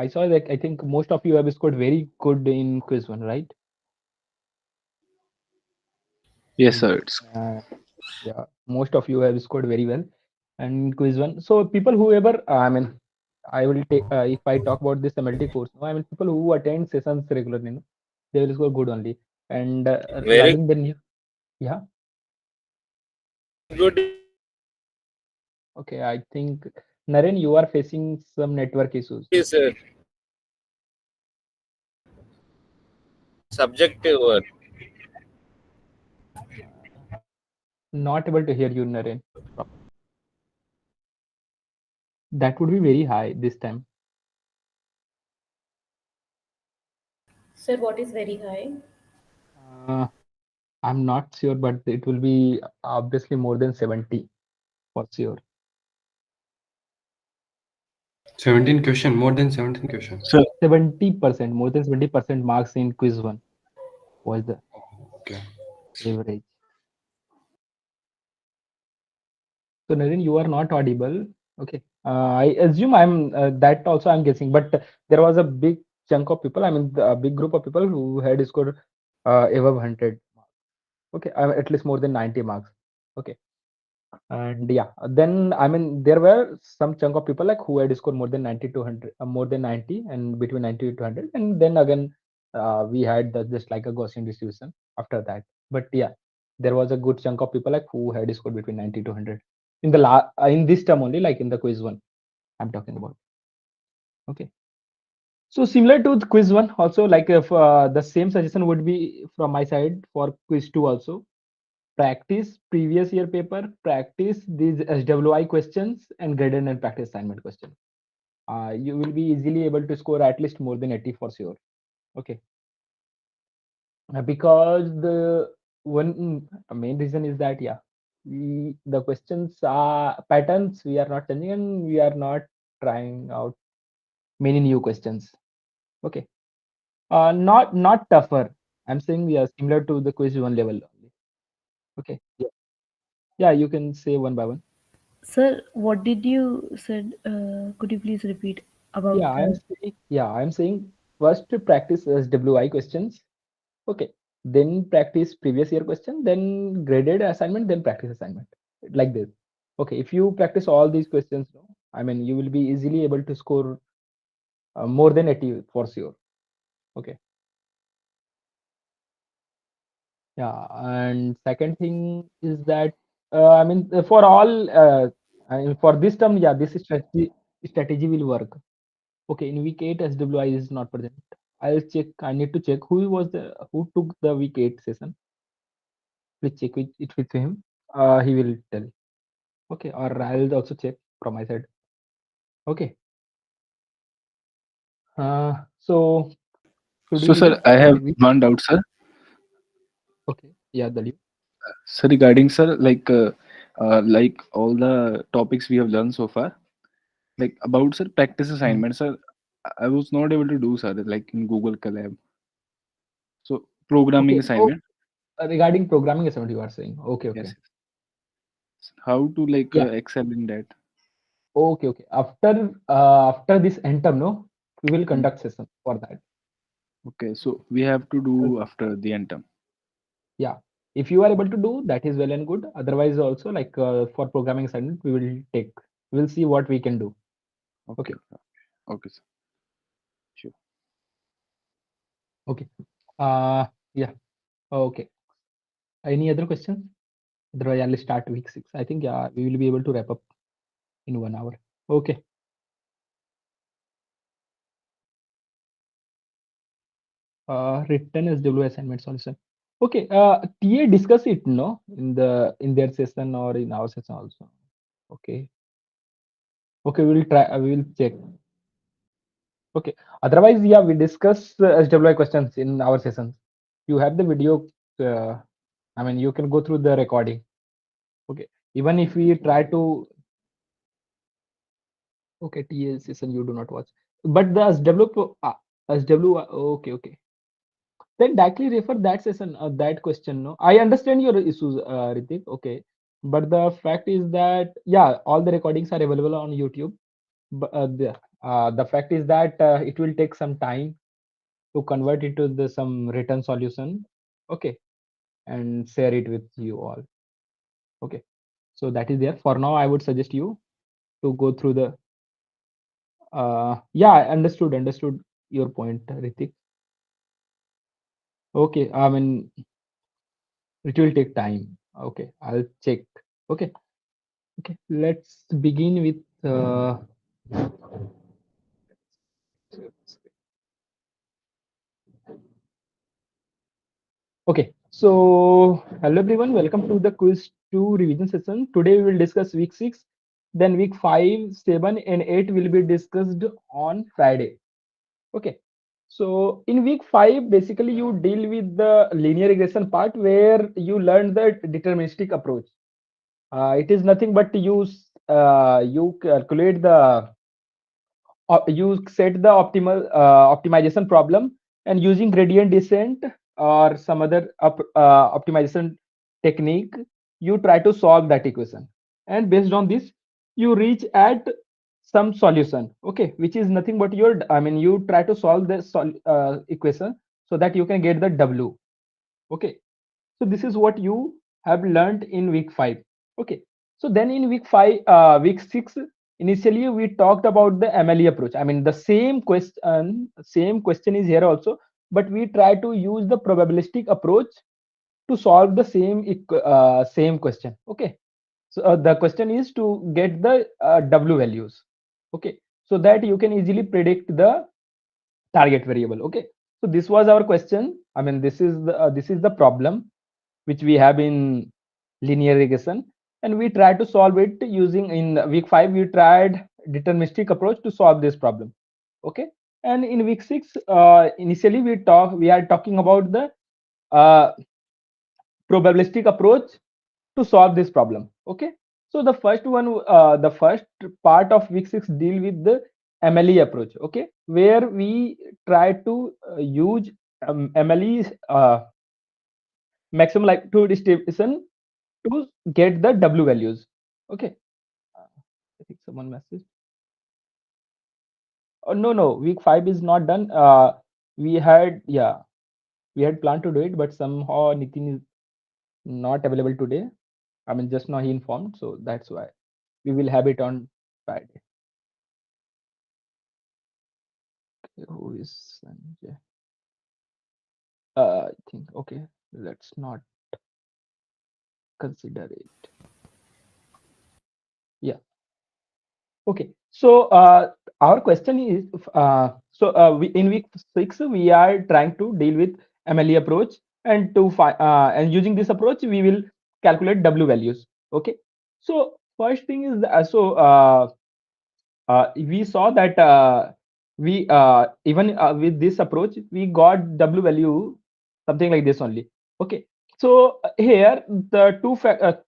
I saw that I think most of you have scored very good in quiz 1, right? Yes, sir. It's Uh, yeah, most of you have scored very well and quiz 1. So people whoever, I mean, I will take if I talk about this MLT course, no, I mean people who attend sessions regularly, no, they will score good only. And Very regarding the new, yeah, good, okay, I think Naren, you are facing some network issues. is subjective word. Not able to hear you, Naren. That would be very high this time. Sir, what is very high? Uh, I'm not sure, but it will be obviously more than 70 for sure. 17 question, more than 17 question. sir. 70%, more than 70% marks in quiz 1 was the Okay. average. So Naren, you are not audible. Okay. I assume I'm that also I'm guessing, but there was a big chunk of people. I mean, a big group of people who had scored above 100. Okay, at least more than 90 marks. Okay. And yeah, then I mean there were some chunk of people like who had scored more than 90 to 100, more than 90 and between 90 to 100, and then again we had just like a Gaussian distribution after that. But yeah, there was a good chunk of people like who had scored between 90 to 100 in the in this term only, like in the quiz 1 I'm talking about. Okay, so similar to the quiz 1 also, like if the same suggestion would be from my side for quiz 2 also. Practice previous year paper, practice these SWI questions and graded and practice assignment question. You will be easily able to score at least more than 80 for sure. Okay. Because the one main reason is that, yeah, the questions patterns we are not changing and we are not trying out many new questions. Okay. Not tougher. I'm saying we are similar to the quiz 1 level only. Okay. Yeah. Yeah, you can say one by one. Sir, what did you said? Could you please repeat about the? Yeah, I'm saying first to practice SWI questions. Okay. Then practice previous year question, then graded assignment, then practice assignment. Like this. Okay. If you practice all these questions, no, I mean, you will be easily able to score more than 80 for sure. Okay. Yeah. And second thing is that, I mean, for all, for this term, yeah, this strategy will work. Okay, in week 8, SWI is not present. I'll check. I need to check who took the week 8 session. Please check it with him. He will tell. Okay, or I'll also check from my side. Okay. So should So, we sir, begin? I have Maybe. one doubt, sir. Okay. Yeah, Dalip. So regarding, sir, like all the topics we have learned so far, like about, sir, practice Hmm. assignment, sir, I was not able to do, sir, like in Google Colab. So programming Okay. Oh, assignment, regarding programming assignment, you are saying. Okay. Okay. yes. How to like Yeah. excel in that? Okay. Okay. After this end term, no, we will Hmm. conduct session for that. Okay, so we have to do after the end term. Yeah, if you are able to do that is well and good. Otherwise also, like for programming assignment we will take, we'll see what we can do. Okay, Okay. okay, okay, sir. Sure. Okay. Yeah. Okay, any other questions? Otherwise I'll start week 6. I think, yeah, we will be able to wrap up in 1 hour. Okay. Written SW assignment solution. Okay. TA discuss it, no, in their session or in our session also. Okay. Okay, we will try, we will check. Okay. Otherwise, yeah, we discuss SWI questions in our sessions. You have the video. Uh, I mean, you can go through the recording. Okay. Even if we try to, okay, TL session you do not watch, but the SW. Okay, okay. Then directly refer that session, that question. No, I understand your issues, Ritik. Okay, but the fact is that, yeah, all the recordings are available on YouTube. But The fact is that it will take some time to convert it to the some written solution. Okay, and share it with you all. Okay, so that is there. For now, I would suggest you to go through the. Yeah, I understood your point, Ritik. Okay, I mean it will take time. Okay, I'll check. Okay, okay. Let's begin with. Okay, so hello everyone, welcome to the quiz 2 revision session. Today we will discuss week 6, then week 5, 7, and 8 will be discussed on Friday. Okay, so in week 5, basically you deal with the linear regression part where you learn the deterministic approach. It is nothing but you calculate the you set the optimization problem, and using gradient descent or some other optimization technique, you try to solve that equation, and based on this you reach at some solution. Okay, which is nothing but your, I mean, you try to solve the equation so that you can get the w. Okay, so this is what you have learned in week 5. Okay. So then in week 6, initially we talked about the MLE approach. I mean, the same question is here also, but we try to use the probabilistic approach to solve the same question. Okay. So the question is to get the W values. Okay. So that you can easily predict the target variable. Okay. So this was our question. I mean, this is the problem which we have in linear regression, and we try to solve it using, in week 5 we tried deterministic approach to solve this problem. Okay, and in week 6, initially we are talking about the uh, probabilistic approach to solve this problem. Okay, so the first part of week 6 deal with the MLE approach. Okay, where we try to use MLE, maximum likelihood distribution, to get the W values. Okay. I think someone messaged. Oh, no, week 5 is not done. We had planned to do it, but somehow Nitin is not available today. I mean, just now he informed, so that's why we will have it on Friday. Okay, who is Sanjay? I think, okay, let's not consider it. Yeah. Okay, so our question is, in week 6 we are trying to deal with MLE approach, and to find and using this approach we will calculate W values. Okay, so first thing is we saw that we even with this approach we got W value something like this only. Okay, so here the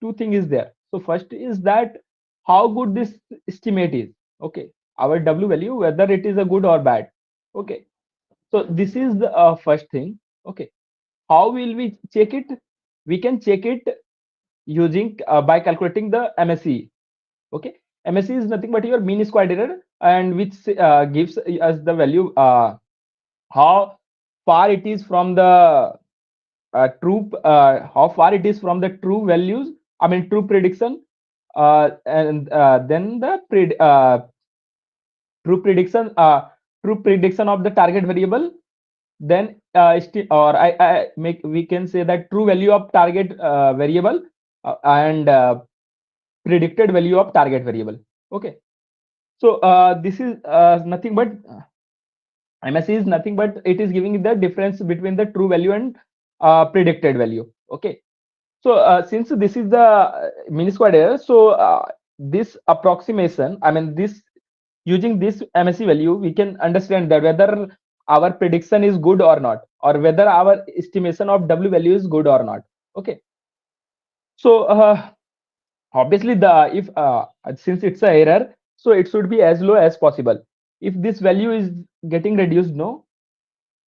two thing is there. So first is that how good this estimate is. Okay, our W value, whether it is a good or bad. Okay, so this is the first thing. Okay, how will we check it? We can check it using by calculating the MSE. Okay, MSE is nothing but your mean squared error, and which gives us the value, how far it is from the how far it is from the true values, I mean true prediction, and then the true prediction true prediction of the target variable, then I make we can say that true value of target variable, and predicted value of target variable. Okay, so this is nothing but MSE is nothing but it is giving the difference between the true value and predicted value. Okay, so since this is the mean squared error, so this approximation, I mean this, using this MSE value we can understand that whether our prediction is good or not, or whether our estimation of W value is good or not. Okay, so obviously the if since it's a error, so it should be as low as possible. If this value is getting reduced, no,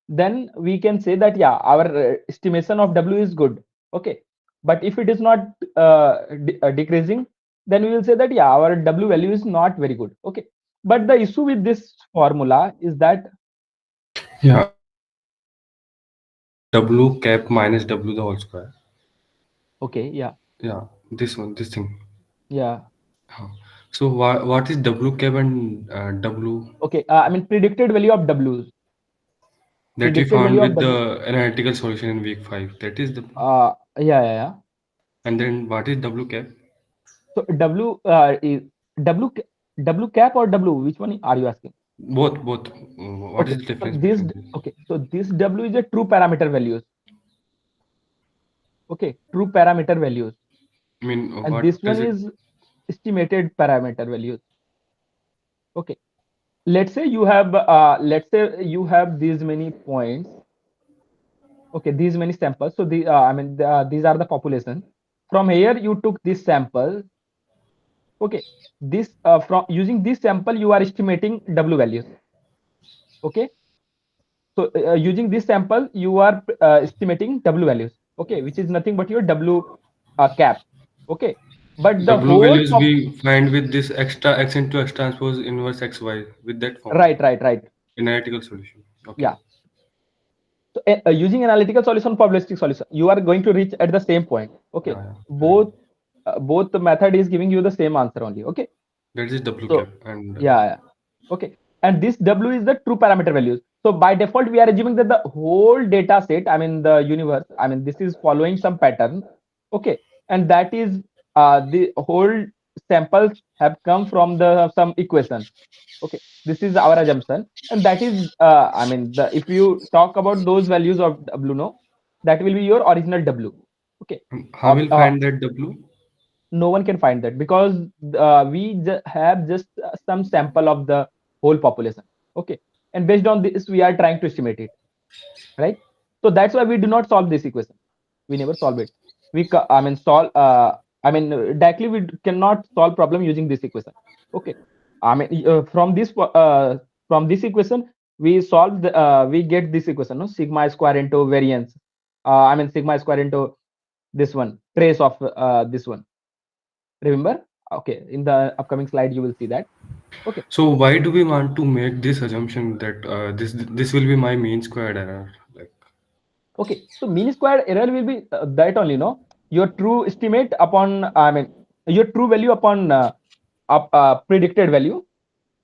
then we can say that yeah, our estimation of W is good. Okay, but if it is not decreasing, then we will say that yeah, our W value is not very good. Okay, But the issue with this formula is that, Yeah, W cap minus W the whole square. okay, yeah, Yeah, this one, this thing. yeah, Huh. So what is W cap and W okay. I mean predicted value of W, that we predicted found value of with W. the analytical solution in week 5? That is the. Yeah, yeah, yeah. And then what is W cap? So W is W W cap or W? Which one are you asking? Both, both. What is Okay, the so difference this between these? so this W is a true parameter values. Okay, true parameter values, I mean, and what this does one it? is estimated parameter values. Okay, let's say you have these many points. Okay, these many samples. So these are the population. From here, you took this sample. Okay, this from using this sample, you are estimating W values. Okay, so using this sample, you are estimating W values. Okay, which is nothing but your W cap. Okay, but the W whole values we find with this extra x into x transpose inverse xy with that formula. right. Analytical solution. Okay. Yeah. So using analytical solution, probabilistic solution, you are going to reach at the same point. Okay, Yeah, yeah. Right. both the method is giving you the same answer only. Okay, That is W so cap and yeah. Okay, and this W is the true parameter values. So by default, we are assuming that the whole data set, I mean the universe, I mean this is following some pattern. Okay, and that is the whole samples have come from the some equation. Okay, this is our assumption, and that is I mean the if you talk about those values of W, no, that will be your original W. Okay, how will uh, find that W? no one can find that because have just some sample of the whole population. Okay, and based on this we are trying to estimate it, right? So that's why we do not solve this equation. We never solve it. I mean solve directly we cannot solve problem using this equation. Okay, I mean from this equation we get this equation, no, sigma square into variance, I mean sigma square into this one trace of this one, remember? Okay, in the upcoming slide you will see that. Okay, So why do we want to make this assumption that this will be my mean squared error? Like, okay, so mean square error will be that only, no, your true estimate upon, I mean your true value upon predicted value.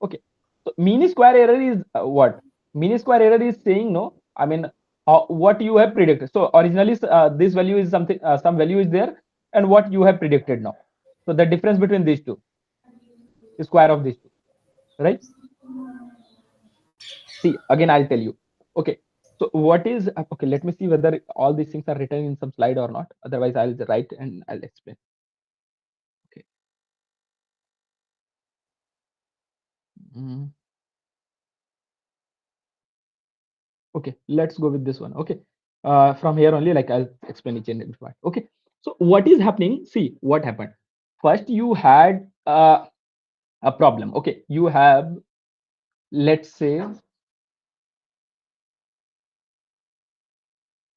Okay, so mean square error is what mean square error is saying, no, I mean what you have predicted. So originally this value is something, some value is there, and what you have predicted now. So the difference between these two, the square of these two, right? See, again, I'll tell you. Okay. So what is okay? Let me see whether all these things are written in some slide or not. Otherwise, I'll write and I'll explain. Okay. Mm, okay. Let's go with this one. Okay. From here only, like I'll explain each and every part. Okay. So what is happening? See what happened. First, you had a problem. Okay. You have, let's say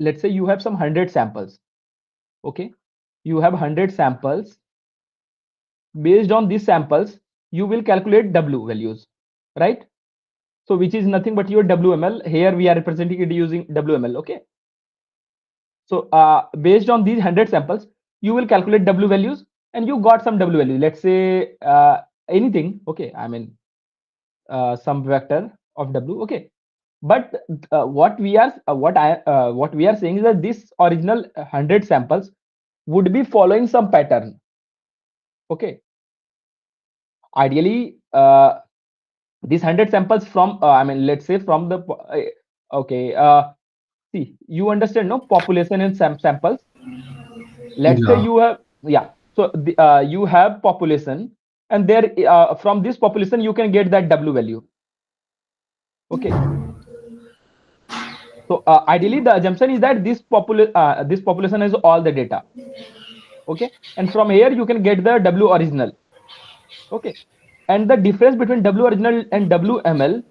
you have some 100 samples. Okay. You have 100 samples. Based on these samples, you will calculate W values, right? So which is nothing but your WML. Here we are representing it using WML. Okay. So based on these 100 samples, you will calculate W values, and you got some W value. Let's say anything. Okay. I mean some vector of W. Okay. But what we are saying is that this original 100 samples would be following some pattern. Okay. Ideally, these 100 samples from I mean let's say from the okay see, you understand, no, population and samples. Let's say yeah. you have, yeah, so you have population, and there from this population you can get that W value. Okay, so ideally the assumption is that this population has all the data. Okay, and from here you can get the W original. Okay, and the difference between W original and WML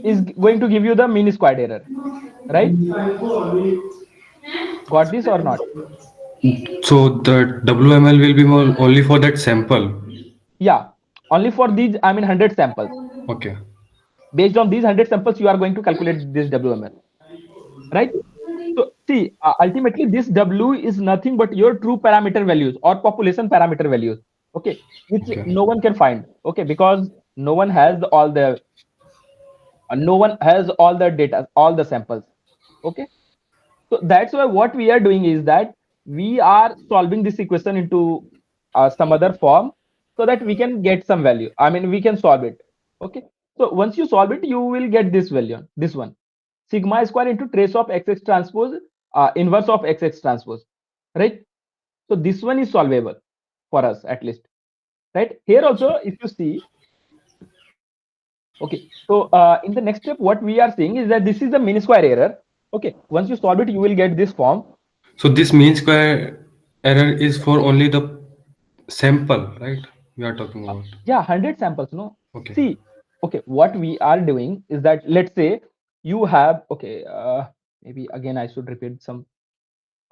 is going to give you the mean squared error, right? Got this or not? So the WML will be more only for that sample. Yeah, only for these, I mean, 100 samples. Okay. Based on these 100 samples, you are going to calculate this WML, right? So see, ultimately this W is nothing but your true parameter values or population parameter values, okay, which Okay. no one can find, okay, because no one has all the data, all the samples, okay. So that's why what we are doing is that we are solving this equation into some other form so that we can get some value. I mean, we can solve it. Okay. So once you solve it, you will get this value, this one, sigma square into trace of XX transpose, inverse of XX transpose, right? So this one is solvable for us at least, right? Here also, if you see, okay. So in the next step, what we are seeing is that this is the mean square error. Okay. Once you solve it, you will get this form. So this mean square error is for only the sample, right? We are talking about. Yeah, 100 samples, no. Okay. See, okay, what we are doing is that, let's say you have, okay, maybe again I should repeat some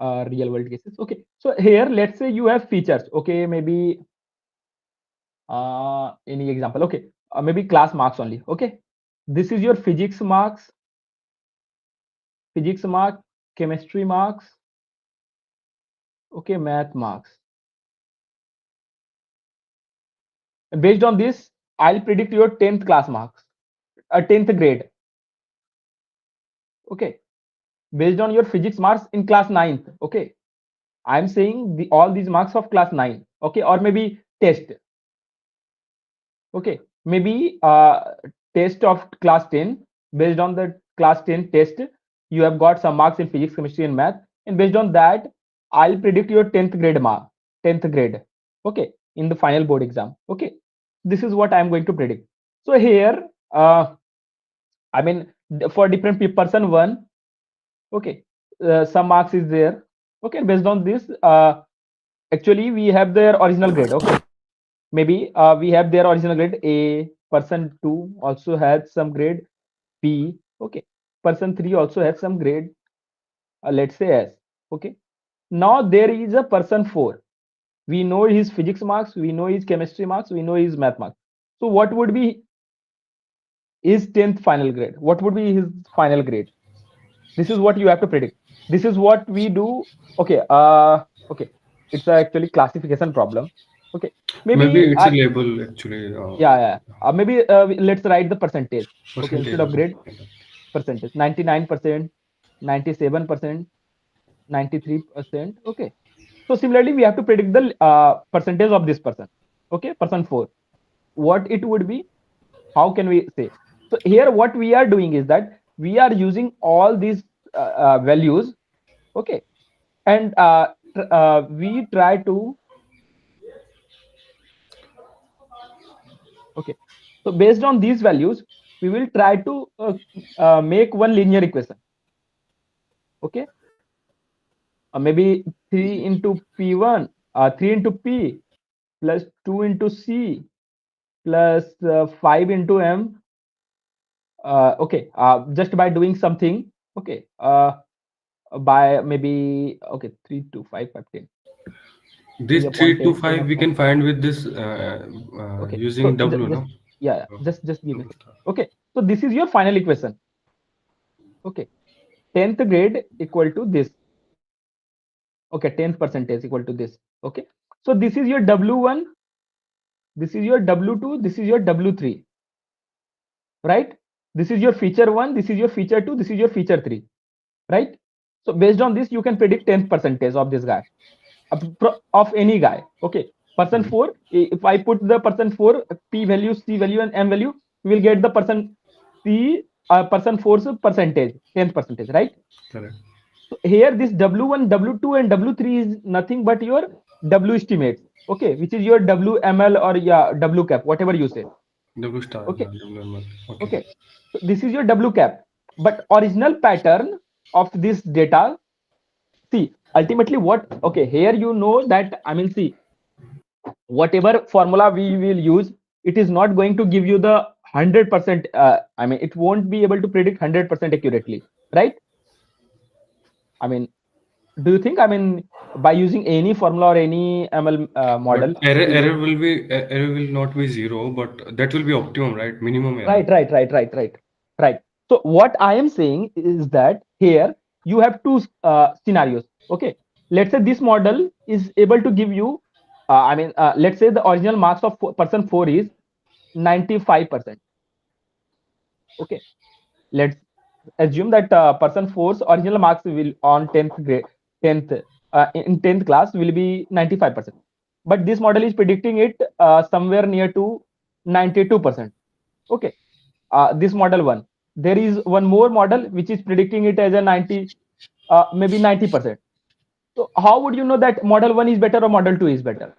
real world cases. Okay, so here let's say you have features, okay, maybe any example, okay, maybe class marks only, okay. This is your physics mark, chemistry marks, okay, math marks. And based on this, I'll predict your 10th class marks, 10th grade, okay, based on your physics marks in class 9th, okay. I'm saying all these marks of class 9, okay, or maybe test, okay, maybe test of class 10. Based on the class 10 test, you have got some marks in physics, chemistry, and math, and based on that, I'll predict your 10th grade mark, 10th grade, okay, in the final board exam, okay. This is what I'm going to predict. So here, I mean, for different person one, okay, some marks is there, okay. Based on this, actually we have their original grade, okay. Maybe we have their original grade A, person 2 also has some grade B, okay, person 3 also has some grade, let's say S, okay. Now there is a person 4, we know his physics marks, we know his chemistry marks, we know his math marks. So what would be his 10th final grade? What would be his final grade? This is what you have to predict. This is what we do. Okay, okay, it's actually classification problem, okay. Maybe Maybe it's a label actually. yeah. Maybe let's write the percentage, okay, Percentage instead or of grade, something like that. percentage, 99%, 97%, 93%, okay. So similarly, we have to predict the percentage of this person, okay, person 4, what it would be. How can we say? So here what we are doing is that we are using all these values, okay, and we try to, okay, so based on these values, we will try to make one linear equation, okay. Maybe 3 into p1, 3 into p plus 2 into c plus 5 into m, okay, just by doing something, okay, by maybe, okay, 3 to 5, 5, 10, This 3 upon 3 to 10, 10 5 we upon, can find with this okay. So using W, just, no? yeah, Uh, just give me a Double second. star. Okay, so this is your final equation, okay. 10th grade equal to this, okay, 10th percentage equal to this, okay. So this is your W1, this is your W2, this is your W3, right? This is your feature 1, this is your feature 2, this is your feature 3, right? So based on this, you can predict 10th percentage of this guy, of any guy, okay. Person Mhm. 4, if I put the person 4, p value, c value, and m value, we will get the person c, person 4's percentage, 10th percentage, right? Correct. So here this W1, W2, and W3 is nothing but your W estimates, okay, which is your WML or yeah, W cap, whatever you say, W star, okay, yeah, WML. Okay. okay. So this is your W cap, but original pattern of this data, see, ultimately what, okay, here you know that, I mean, see, whatever formula we will use, it is not going to give you the 100%, I mean, it won't be able to predict 100% accurately, right? I mean, Do you think, I mean, by using any formula or any ML But model, error is error will be error will not be zero, but that will be optimum, right? Minimum error. right. So what I am saying is that here you have two scenarios. Okay, let's say this model is able to give you, let's say the original marks of person 4 is 95%. Okay, let's assume that person 4's original marks will on 10th grade, 10th in 10th class will be 95%, but this model is predicting it somewhere near to 92%. Okay, this model one. There is one more model which is predicting it as a 90, maybe 90%. So how would you know that model one is better or model two is better?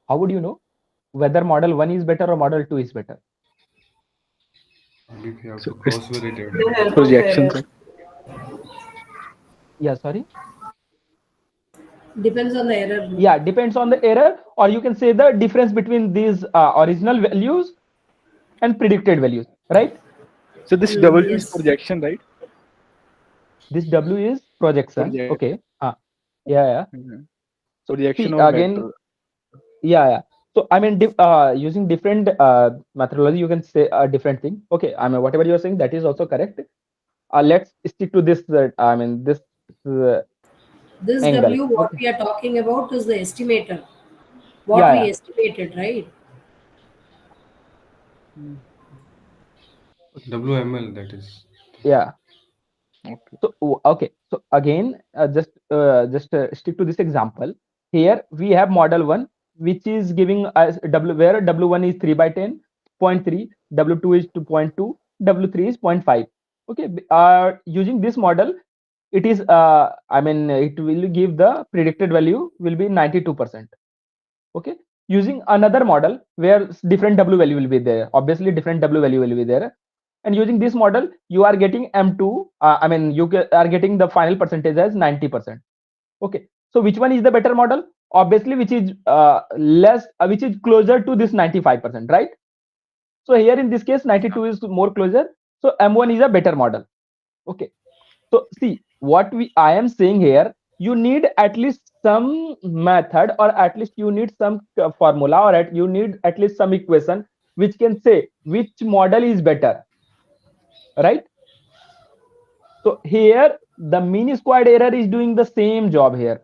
How would you know whether model one is better or model two is better? If you have So to it's cross validate. The help of projection, error. sir. Yeah, sorry. Depends on the error. No? Yeah, depends on the error, or you can say the difference between these original values and predicted values, right? So this W is Yes. projection, right? This W is projection. Project. Okay. Yeah. Mhm. See Projection of again, vector. yeah. So I mean, using different methodology, you can say a different thing. Okay, I mean, whatever you're saying, that is also correct. Let's stick to this. This uh, This angle. W, what Okay. we are talking about is the estimator. What Yeah. we estimated, right? Mm. WML, that is. Yeah. Okay. So okay. So again, just stick to this example. Here we have model one, which is giving us W, where W1 is 3 by 10, 0.3, W2 is 2.2, W3 is zero point 0.5. Okay. Using this model, it is it will give the predicted value will be 92%. Okay, using another model where different W value will be there, obviously different W value will be there, and using this model you are getting M2, are getting the final percentage as 90%. Okay, so which one is the better model? Obviously which is which is closer to this 95%, right? So here in this case 92 is more closer, so M1 is a better model. Okay, so see what I am saying here, you need at least some method, or at least you need some formula, or you need at least some equation which can say which model is better, right? So here the mean squared error is doing the same job here.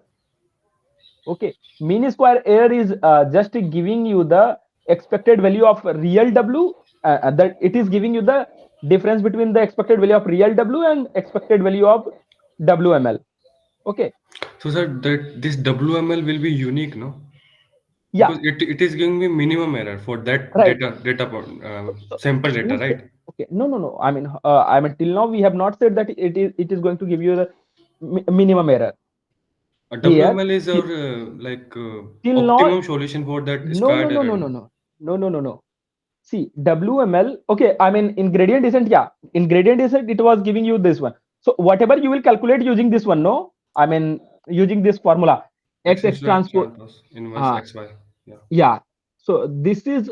Okay, mean square error is just giving you the expected value of real W, that it is giving you the difference between the expected value of real W and expected value of WML. Okay, So sir, that this WML will be unique, no? yeah, Because it is giving me minimum error for that right. So, sample data, who say, right? okay, no. Till now we have not said that it is going to give you the minimum error. A Here, WML is our till, till now, optimum solution for that no, no, squared no, error, no, no, no? no, no. See, WML, okay, in gradient descent, yeah, in gradient descent, it was giving you this one. So whatever you will calculate using this one, no, using this formula, X x square transpose, plus inverse uh, XY. Yeah. yeah. So this is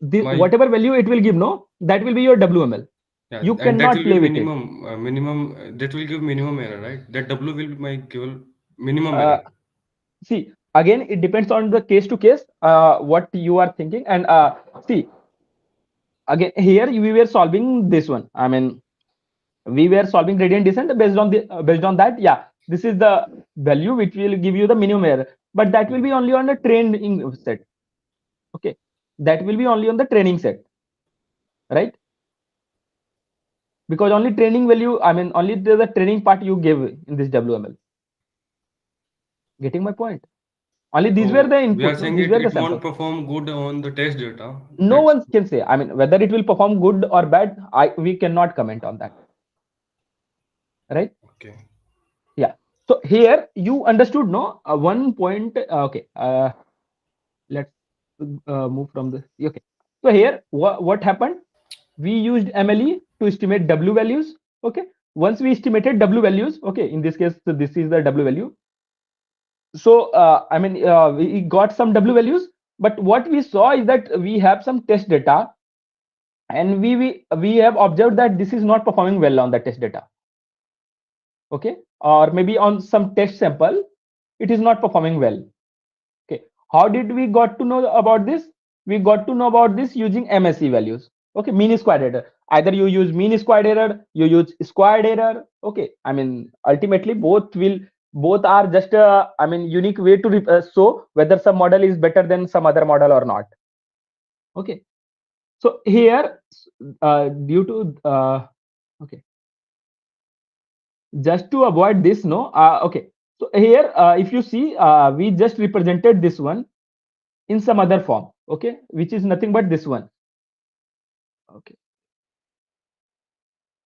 the My whatever value it will give, no, that will be your WML. Yeah, You and that cannot will be play with it. that will give minimum error, right? That W will be my give minimum Uh, error. See, again, it depends on the case to case, what you are thinking. And see, again, here we were solving this one. We were solving gradient descent based on that. Yeah, this is the value which will give you the minimum error, but that will Yeah. be only on the training set. Okay, that will be only on the training set, right? Because only training value, only the training part you gave in this WML. Getting my point? Only these were So the we are input, no? saying These were the it won't samples. perform good on the test data. No That's one can say. Whether it will perform good or bad, we cannot comment on that, right? okay. Yeah. So here you understood, no? One point. Okay. Let's move from this. Okay. So here, what happened? We used MLE to estimate W values. Okay. Once we estimated W values, okay. In this case, so this is the W value. So we got some W values, but what we saw is that we have some test data and we have observed that this is not performing well on the test data. Okay, or maybe on some test sample it is not performing well. Okay, how did we got to know about this? We got to know about this using MSE values. Okay, mean squared error. Either you use mean squared error, you use squared error. Okay, I mean ultimately both are just a, I mean, unique way to show whether some model is better than some other model or not. Okay, so here due to okay, just to avoid this, no, okay, so here if you see, we just represented this one in some other form, okay, which is nothing but this one. Okay,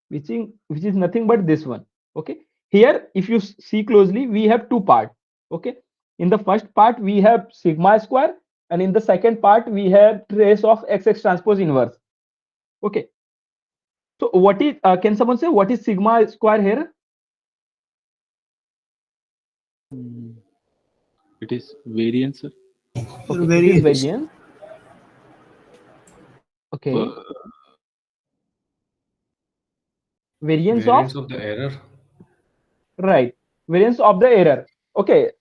which is nothing but this one. Okay, here if you see closely, we have two parts. Okay, in the first part we have sigma square, and in the second part we have trace of xx transpose inverse. Okay, so what is, can someone say what is sigma square here? Mm, it is variance, sir. Okay, it is Variance. variance. Okay, Uh, variance of, Variance of the error. right, variance of the error. Okay,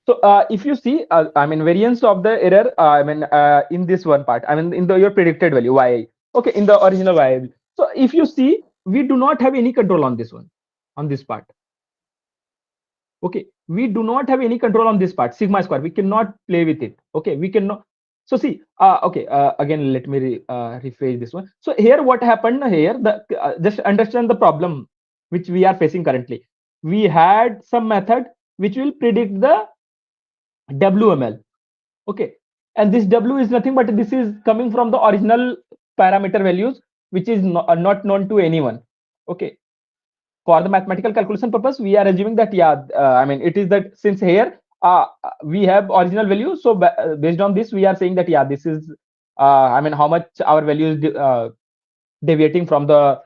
so if you see, I mean variance of the error, I mean in this one part, I mean in the your predicted value y, okay, in the original y. So if you see, we do not have any control on this one, on this part. Okay, we do not have any control on this part, sigma square. We cannot play with it. Okay, we cannot. So see, okay, again let me rephrase this one. So here what happened here, the just understand the problem which we are facing currently. We had some method which will predict the WML. Okay, and this W is nothing but this is coming from the original parameter values, which is not known to anyone. Okay, for the mathematical calculation purpose, we are assuming that, yeah, I mean it is that since here we have original value, so based on this we are saying that, yeah, this is I mean how much our value is deviating from the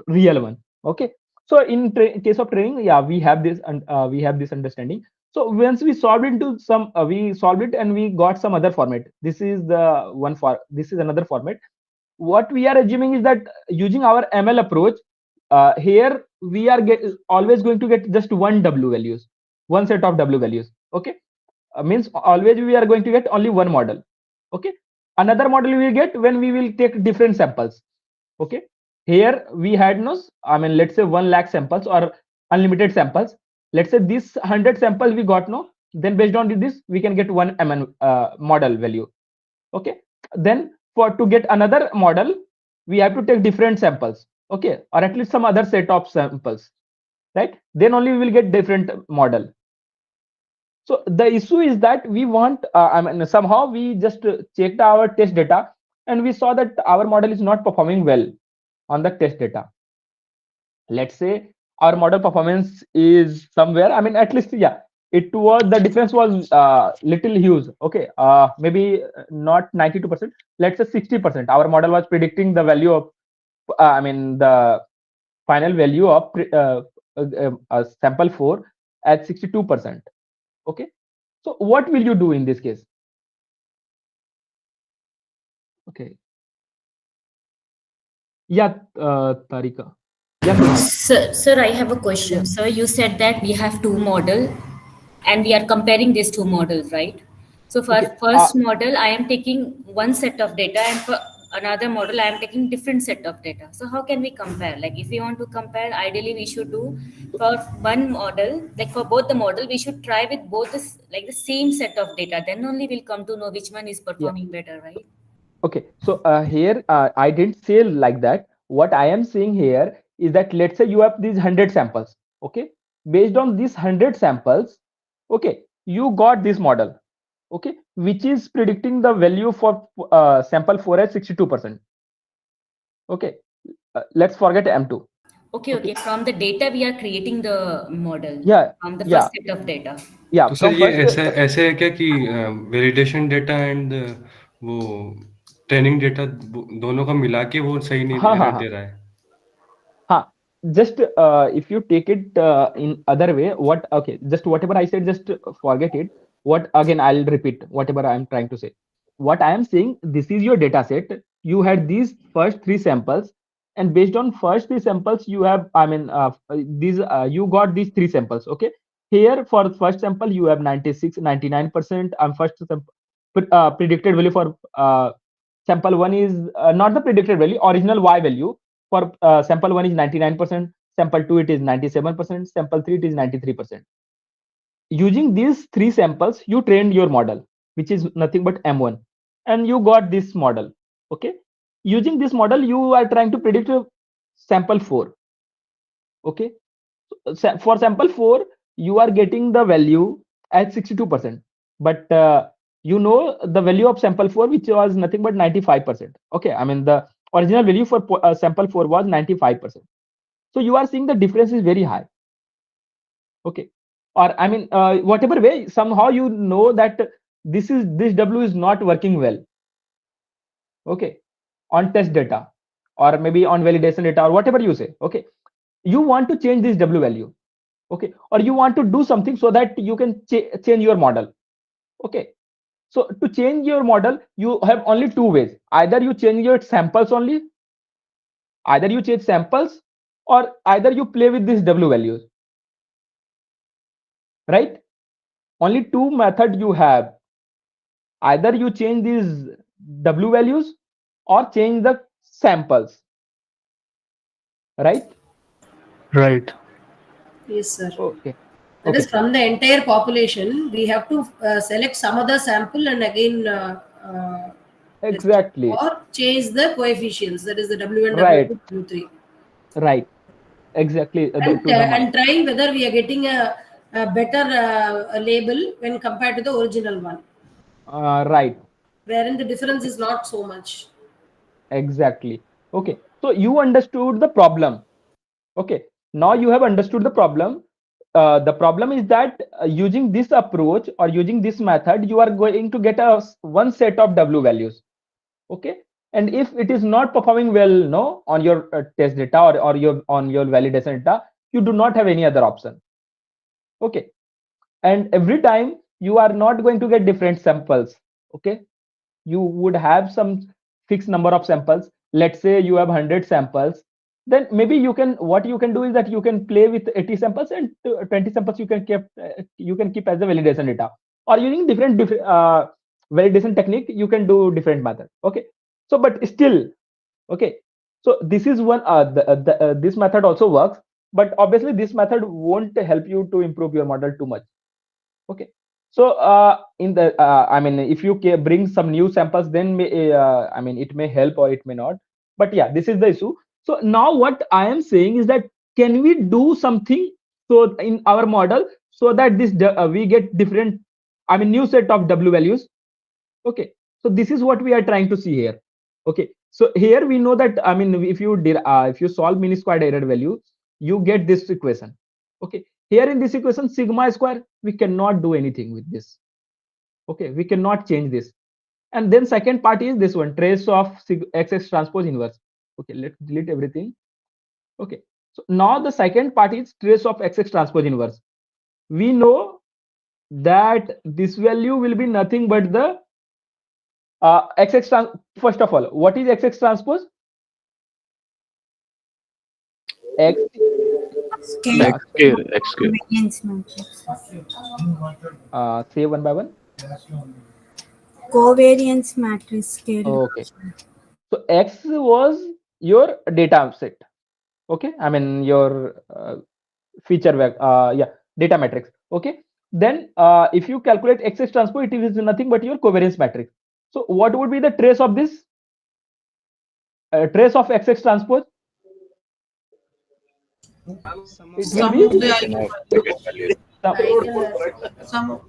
real one. Okay, so in case of training, yeah, we have this, and we have this understanding. So once we solved into some we solved it and we got some other format. This is the one, for this is another format. What we are assuming is that using our ML approach, here we are always going to get just one W values, one set of W values. Okay, means always we are going to get only one model. Okay, another model we will get when we will take different samples. Okay, here we had no, I mean let's say 1 lakh samples or unlimited samples. Let's say this 100 samples we got, no, then based on this we can get one MN model value. Okay, then for to get another model we have to take different samples. Okay, or at least some other set of samples, right? Then only we will get different model. So the issue is that we want, I mean somehow we just checked our test data and we saw that our model is not performing well on the test data. Let's say our model performance is somewhere, I mean at least, yeah, it was, the difference was little huge. Okay, maybe not 92%, let's say 60%. Our model was predicting the value of I mean the final value of sample 4 at 62%. Okay, so what will you do in this case? Okay, yeah, Tarika, yeah, Simran, Sir, I have a question. yeah, Sir, you said that we have two model and we are comparing these two models, right? So for okay, first model, I am taking one set of data and for another model, I am taking different set of data. So how can we compare? Like if we want to compare, ideally we should do for one model, like for both the model, we should try with both this, like the same set of data. Then only we'll come to know which one is yeah. performing better, right? Okay, so here I didn't say like that. What I am saying here is that let's say you have these 100 samples. Okay, based on these 100 samples, okay, you got this model. Okay, which is predicting the value for sample 4 at 62%. Okay, let's forget M2. Okay, okay. Okay, From the data, we are creating the model yeah, from the first yeah, set of data. yeah. तो sir From ये first, ऐसा ऐसे है क्या कि validation data and वो training data दोनों का मिला के वो सही नहीं हाँ हाँ एरर हाँ दे रहा है? हाँ. Just if you take it in other way, what, okay, just whatever I said, just forget it. What again, I'll repeat whatever I'm trying to say. What I am saying, this is your data set. you had these first three samples, and based on first three samples you have, these you got these three samples. Okay, here for the first sample you have 96, 99%. First sample, predicted value for sample one is not the predicted value, original y value for sample one is 99%, sample two it is 97%, sample three it is 93%. Using these three samples you trained your model, which is nothing but m1, and you got this model. Okay, using this model you are trying to predict sample 4. Okay, for sample 4 you are getting the value at 62%, but you know the value of sample 4 which was nothing but 95%. Okay, the original value for sample 4 was 95%. So you are seeing the difference is very high. Okay, or whatever way, somehow you know that this w is not working well. Okay, on test data or maybe on validation data or whatever you say. Okay, you want to change this w value. Okay, or you want to do something so that you can change your model. Okay, so to change your model you have only two ways: either you change your samples only, either you change samples, or either you play with these w values, right? Only two method you have: either you change these w values or change the samples, right? Right. Yes, sir. Okay, That is okay, from the entire population. We have to select some other sample and again test it, exactly, or change the coefficients. That is the W1, right, W2, W3, right, exactly, to the mark. and trying whether we are getting a better label when compared to the original one, Right, wherein the difference is not so much. exactly. Okay, so you understood the problem. Okay, now you have understood the problem. The problem is that using this approach or using this method you are going to get one set of w values. Okay, and if it is not performing well no on your test data or your on your validation data, you do not have any other option. Okay, and every time you are not going to get different samples. Okay, you would have some fixed number of samples. Let's say you have 100 samples, then maybe you can, what you can do is that you can play with 80 samples and 20 samples you can keep as a validation data, or using different validation technique you can do different method. Okay, so but still, okay, so this is one this method also works, but obviously this method won't help you to improve your model too much. Okay, so in the if you bring some new samples, then it may help or it may not. But yeah, this is the issue. So now what I am saying is that can we do something so in our model so that we get different, new set of w values. Okay, so this is what we are trying to see here. Okay, so here we know that if you solve mean squared error value, you get this equation. Okay, here in this equation sigma square, we cannot do anything with this. Okay, we cannot change this. And then second part is this one, trace of xx transpose inverse. Okay, let's delete everything. Okay, so now the second part is trace of xx transpose inverse. We know that this value will be nothing but the first of all, what is xx transpose? X, Scale yeah, X square, X square. covariance matrix. say one by one. Covariance matrix scale. Okay, so X was your data set. Okay, your yeah, data matrix. Okay, then if you calculate xx transpose, it is nothing but your covariance matrix. So what would be the trace of this? Trace of xx transpose? It will Some be of the sum, some of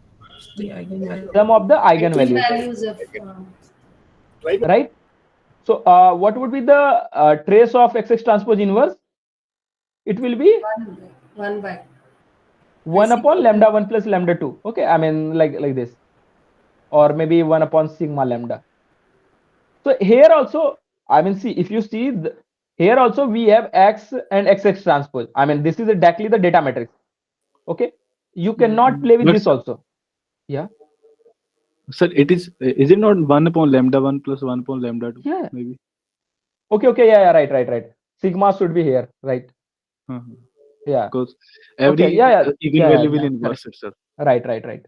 the eigenvalues, sum of the eigenvalues, eigenvalues of right? So what would be the trace of xx transpose inverse? It will be 1 by 1 upon lambda 1 plus lambda 2. Okay, like this, or maybe 1 upon sigma lambda. So here also, see, if you see here also we have x and xx transpose. This is exactly the data matrix. Okay, you cannot play with But this also. Yeah, sir, it is it not 1 upon lambda 1 plus 1 upon lambda 2? yeah, Maybe. Okay, yeah, right. Sigma should be here, right? Uh-huh. Yeah. Because Okay, every eigenvalue will correct. inverse itself. Right.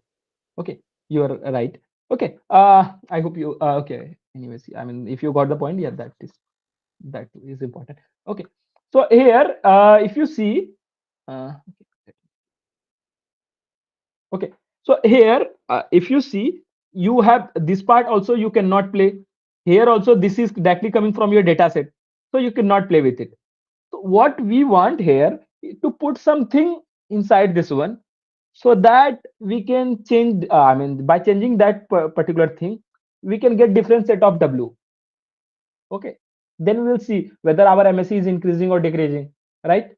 Okay, you're right. Okay, I hope you okay. Anyways, I mean, if you got the point, yeah, that is important. Okay, so here, if you see, uh, okay, so here, if you see, you have this part also you cannot play. Here also, this is directly coming from your data set, so you cannot play with it. So what we want here is to put something inside this one so that we can change. I mean, by changing that particular thing, we can get different set of W. Okay, then we will see whether our MSE is increasing or decreasing, right?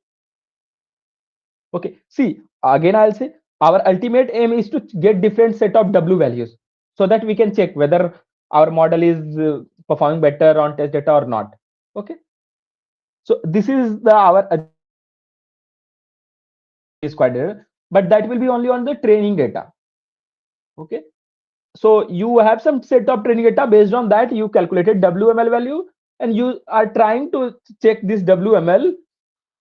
Okay, see, again I'll say our ultimate aim is to get different set of W values so that we can check whether our model is performing better on test data or not. Okay, so this is the our assumption that we will get least squared error, but that will be only on the training data. Okay, so you have some set of training data. Based on that, you calculated WML value, and you are trying to check this WML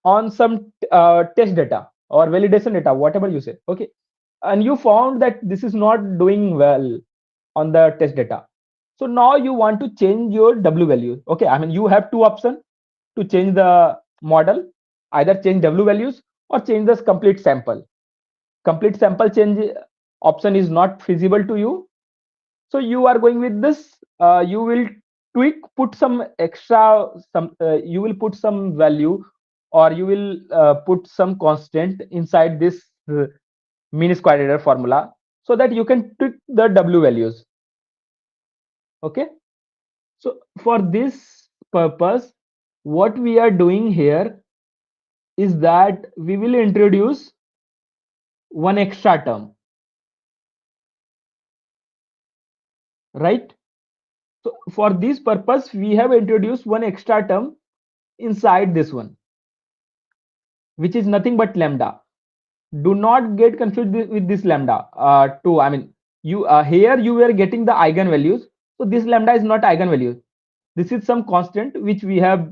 on some test data or validation data, whatever you say. Okay, and you found that this is not doing well on the test data. So now you want to change your W value. Okay, I mean, you have two options to change the model: either change W values or change the complete sample. Complete sample change option is not feasible to you, so you are going with this. You will tweak, put some extra, you will put some value, or you will put some constant inside this mean square error formula so that you can tweak the W values. Okay, so for this purpose, what we are doing here is that we will introduce one extra term, right? So for this purpose, we have introduced one extra term inside this one, which is nothing but lambda. Do not get confused with this lambda. I mean, you here you were getting the eigenvalues. So this lambda is not eigenvalue. This is some constant which we have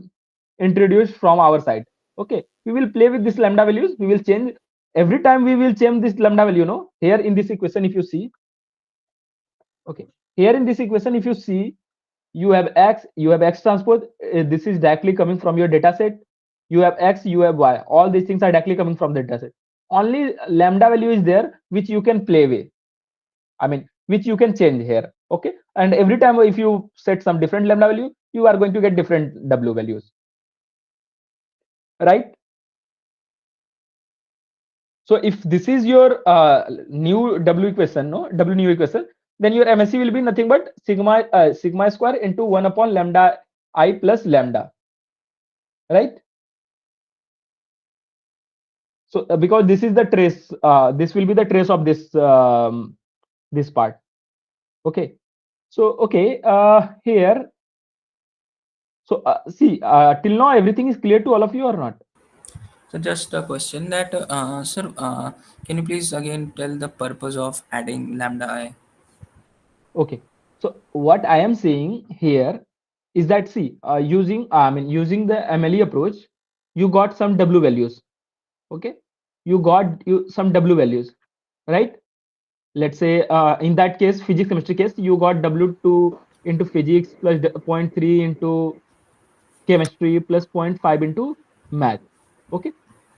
introduced from our side. Okay, we will play with this lambda values. We will change every time. We will change this lambda value. No, here in this equation, if you see, okay, here in this equation, if you see, you have x transpose. This is directly coming from your data set. You have x, you have y. All these things are directly coming from the data set. Only lambda value is there which you can play with. I mean, which you can change here. Okay, and every time if you set some different lambda value, you are going to get different W values, right? So if this is your new W equation, no W new equation, then your MSE will be nothing but sigma square into 1 upon lambda I plus lambda, right? So because this is the trace, this will be the trace of this part. Okay, so okay, here, so see, till now everything is clear to all of you or not? So just a question that, sir, can you please again tell the purpose of adding lambda I? Okay, so what I am saying here is that, see, using the MLE approach, you got some W values. Okay, you got some W values, right? Let's say in that case, physics chemistry case, you got W2 into physics plus 0.3 into chemistry plus 0.5 into math. Okay,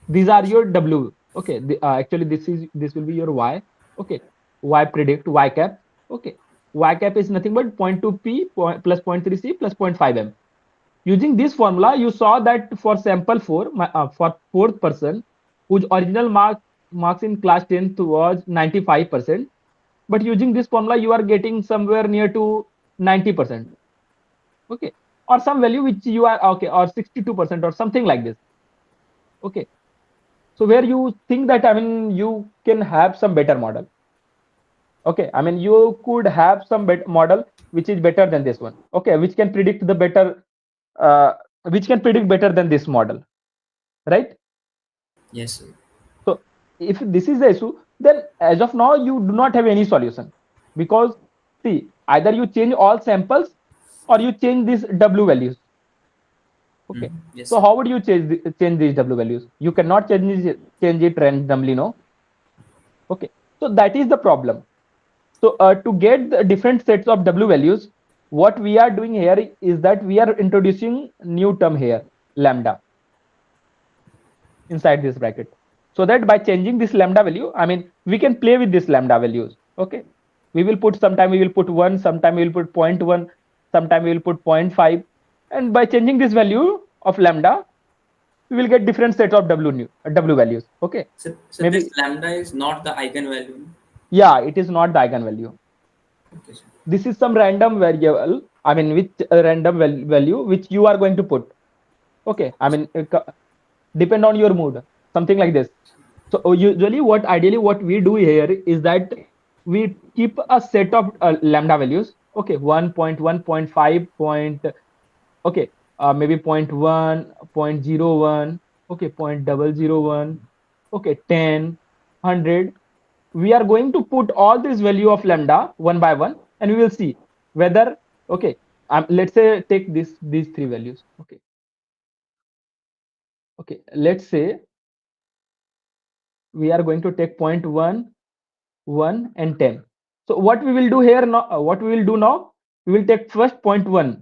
these are your W. Okay, actually this will be your Y. Okay, Y predict Y cap. Okay, Y cap is nothing but 0.2 p plus 0.3 c plus 0.5 m. Using this formula, you saw that for sample 4, for fourth person whose original marks in class 10th was 95%, but using this formula you are getting somewhere near to 90%. Okay, or some value which you are okay, or 62% or something like this. Okay, so where you think that, I mean, you can have some better model. Okay, I mean, you could have some model which is better than this one. Okay, which can predict the better, which can predict better than this model, right? Yes, sir. So if this is the issue, then as of now you do not have any solution, because see, either you change all samples or you change these W values. Okay. Yes. So how would you change these W values? You cannot change it randomly, no? Okay. So that is the problem. So to get the different sets of W values, what we are doing here is that we are introducing new term here, lambda, inside this bracket. So that by changing this lambda value, I mean, we can play with this lambda values. Okay. We will put sometime we will put 1, sometime we will put 0.1, sometime we will put 0.5. And by changing this value of lambda, we will get different set of W values. Okay. So this Maybe, lambda is not the eigenvalue. yeah, it is not the eigenvalue. Okay, sir. This is some random variable, I mean, which random value which you are going to put. Okay. I mean, depend on your mood, something like this. So usually ideally what we do here is that we keep a set of lambda values. Okay. 1.1, 0.5, okay, maybe 0.1, 0.01, okay, 0.001, okay, 10, 100. We are going to put all this value of lambda one by one, and we will see whether, okay, let's say take these three values. Okay. Okay. Let's say we are going to take 0.1, 1 and 10. So what we will do here now, we will take first 0.1,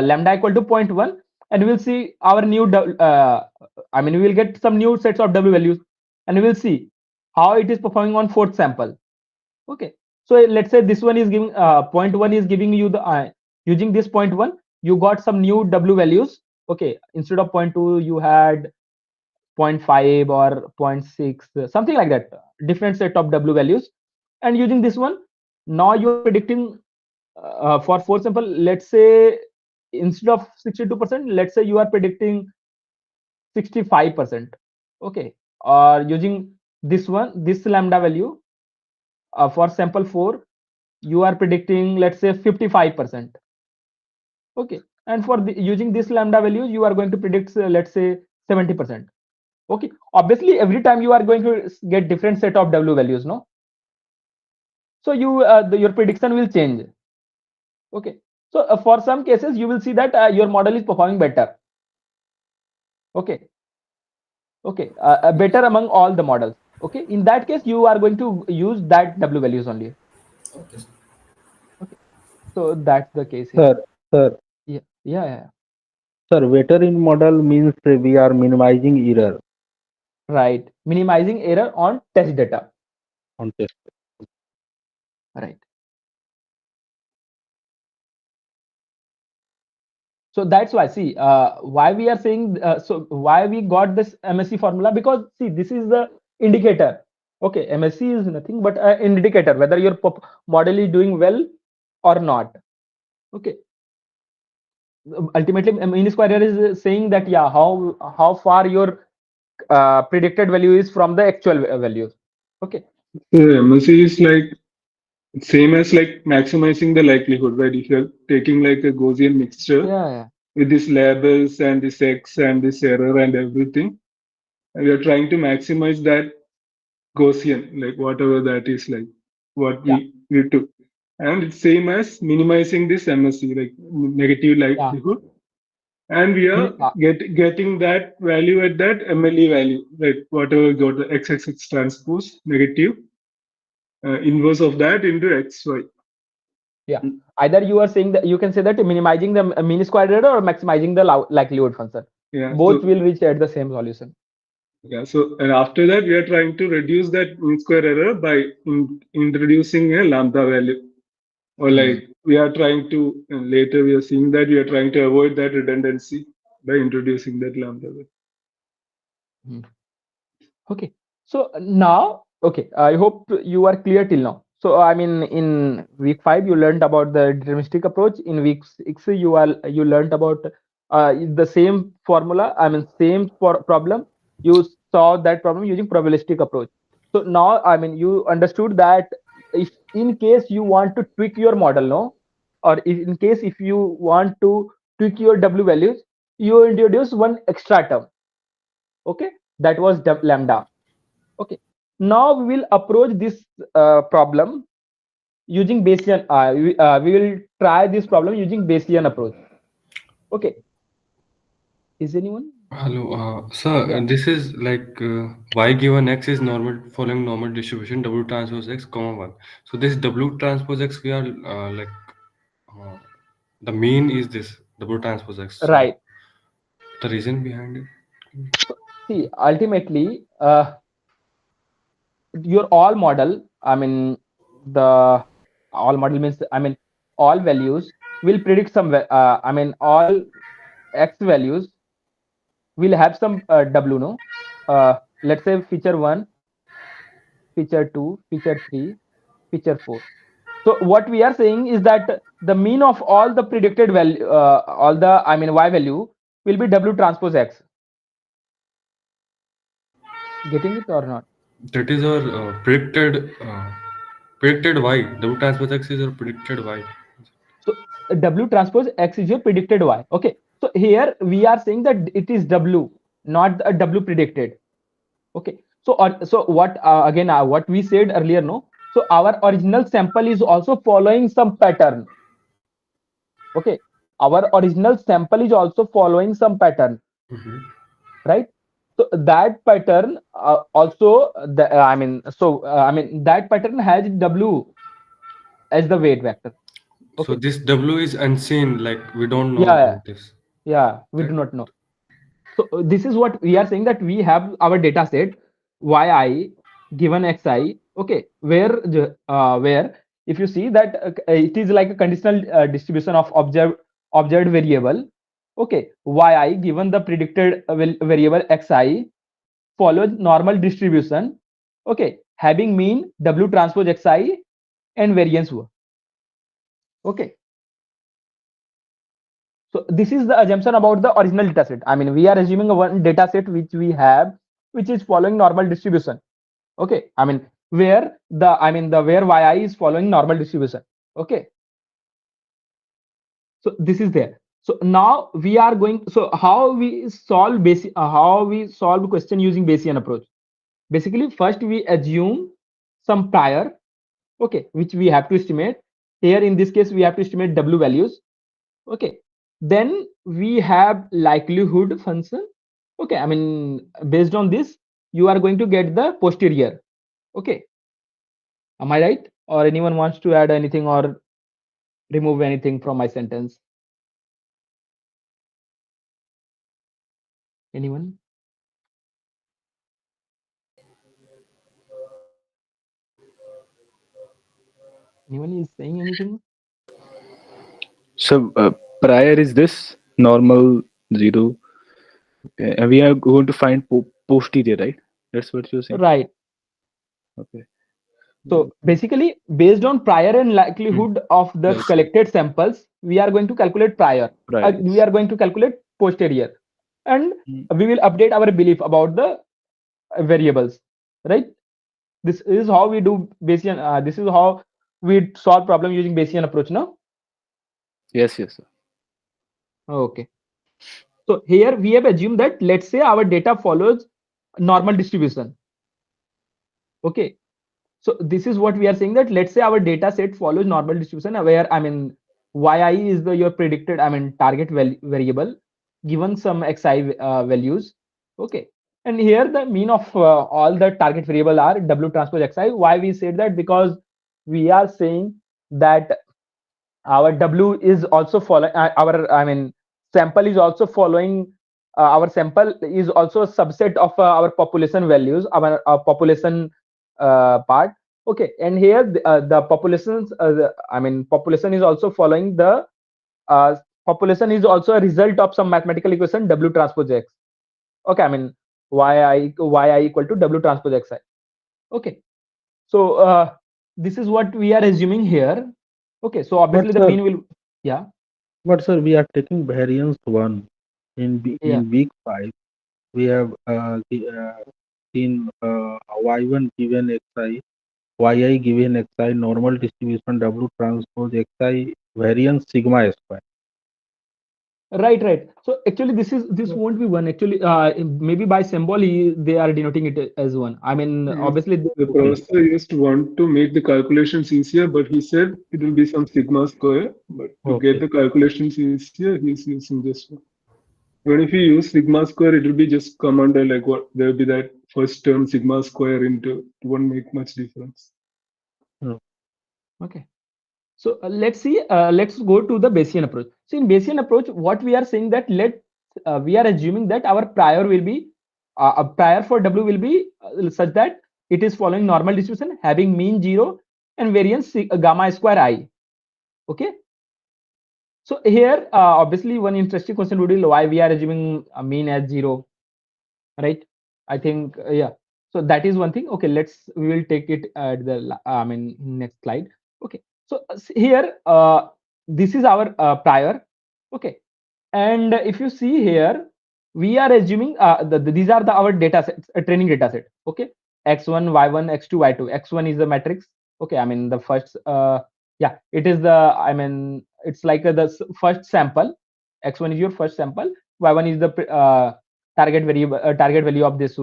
lambda equal to 0.1, and we will see our new I mean, we will get some new sets of W values, and we will see how it is performing on fourth sample. Okay. So let's say this one is giving 0.1 is giving you the using this 0.1, you got some new W values. Okay. Instead of 0.2, you had 0.5 or 0.6, something like that, different set of W values. And using this one, now you're predicting for example, let's say instead of 62%, let's say you are predicting 65%. Okay. Or using this lambda value for sample 4, you are predicting, let's say, 55%. Okay. And for using this lambda value, you are going to predict, let's say, 70%. Okay. Obviously, every time you are going to get different set of W values, no? So your prediction will change. Okay. So for some cases, you will see that your model is performing better. Okay. Okay. Better among all the models. Okay. In that case, you are going to use that W values only. Okay, sir. Okay. So that's the case here. Sir, Yeah. Yeah. Yeah. sir, weighted in model means we are minimizing error Right. Minimizing error on test data. on test. Right. So that's why, see, why we are saying, so why we got this MSC formula, because see, this is the indicator. Okay. MSC is nothing but an indicator whether your model is doing well or not. Okay. Ultimately, mean square error is saying that, yeah, how far your predicted value is from the actual values. Okay. So MSC is like same as like maximizing the likelihood, right? If you're taking like a Gaussian mixture Yeah. Yeah. with these labels and this X and this error and everything, and we are trying to maximize that Gaussian, like whatever that is, like what Yeah. we took. And it's same as minimizing this MSC, like negative Yeah. likelihood. And we are getting that value at that MLE value, like whatever got the XXX transpose negative, inverse of that into XY. Yeah. Either you are saying that you can say that minimizing the mean square error or maximizing the likelihood function. Yeah. Both So, will reach at the same solution. yeah. So, and after that, we are trying to reduce that mean square error by introducing a lambda value. Or like we are trying to, and later we are seeing that we are trying to avoid that redundancy by introducing that lambda value. Okay. So now, okay, I hope you are clear till now. So I mean, in week 5, you learned about the deterministic approach. In week 6, you learned about the same formula. I mean, same problem. You solve that problem using probabilistic approach. So now, I mean, you understood that if in case you want to tweak your model, no, or in case if you want to tweak your W values, you introduce one extra term. Okay, that was lambda. Okay. Now we will approach this problem using Bayesian. We will try this problem using Bayesian approach. Okay. Is anyone? Hello, sir. Yeah. This is like y given x is normal following normal distribution W transpose x comma 1. So this W transpose x we are uh, the mean is this W transpose x. So Right. the reason behind it. So see, ultimately, your all model, I mean, the all model means, I mean, all values will predict some, I mean, all x values will have some W, no? Let's say feature 1, feature 2, feature 3, feature 4. So what we are saying is that the mean of all the predicted value, all the, I mean, y value will be W transpose X. Getting it or not? That is our predicted y. W transpose x is our predicted y. So W transpose X is your predicted Y. Okay. So here we are saying that it is W, not a W predicted. Okay. So so what again what we said earlier, no? So our original sample is also following some pattern. Okay. Our original sample is also following some pattern, Mhm. right? So that pattern also the I mean I mean that pattern has W as the weight vector. So Okay. this W is unseen. Like we don't know Yeah, yeah, about this. yeah. We do Right? not know. So this is what we are saying, that we have our data set yi given xi, okay, where if you see that it is like a conditional distribution of observed variable, okay, yi given the predicted variable xi follows normal distribution, okay, having mean W transpose xi and variance v. Okay. So this is the assumption about the original data set. I mean, we are assuming a one data set which we have, which is following normal distribution. Okay. I mean, where the where yi is following normal distribution. Okay. So this is there. So now we are going. So how we solve question using Bayesian approach? Basically, first we assume some prior, okay, which we have to estimate. Here in this case, we have to estimate W values. Okay, then we have likelihood function. Okay, I mean, based on this you are going to get the posterior. Okay, am I right, or anyone wants to add anything or remove anything from my sentence? Anyone? Anyone is saying anything? So prior is this normal zero, and we are going to find posterior, right? That's what you're saying. Right. Okay. So basically, based on prior and Hmm. likelihood of the Yes. collected samples, we are going to calculate prior. Prior. We Yes. are going to calculate posterior, and Hmm. we will update our belief about the variables. Right. This is how we do Bayesian. This is how we solve problem using Bayesian approach. No. Yes. Yes. Sir. Okay. So here we have assumed that, let's say our data follows normal distribution. Okay. So this is what we are saying, that let's say our data set follows normal distribution, where I mean yi is the your predicted, I mean, target variable given some xi values. Okay. And here the mean of all the target variable are W transpose xi. Why we said that? Because we are saying that our W is also following our, I mean, sample is also following our sample is also a subset of our population values, our population part. Okay, and here the populations I mean population is also following the uh, population is also a result of some mathematical equation W transpose x. Okay, I mean yi equal to W transpose xi. Okay, so this is what we are assuming here. Okay, so But obviously the sir, mean will, yeah, we are taking variance one yeah, in week 5. We have seen y1 given xi, yi given xi, normal distribution W transpose xi, variance sigma square. right. So actually this won't be one. Actually, maybe by symbol they are denoting it as one. I mean, Yes, obviously the professor used to want to make the calculations easier, but he said it will be some sigma square. But to get Okay. the calculations easier, he's using this one. Even if you use sigma square, it will be just come under like what there will be that first term sigma square into, it won't make much difference. Okay. So let's see. Let's go to the Bayesian approach. So in Bayesian approach, what we are saying that we are assuming that our prior will be a prior for W will be such that it is following normal distribution, having mean 0 and variance gamma square I. Okay. So here, obviously, one interesting question would be why we are assuming a mean as 0, right? I think yeah. So that is one thing. Okay, we will take it at the next slide. Okay. So here, this is our prior. Okay. And if you see here, we are assuming these are our data sets, training data set. Okay, x1, y1, x2, y2. X1 is the matrix. Okay, I mean the first. Yeah, it is the. I mean it's like the first sample. X1 is your first sample. Y1 is the target value of this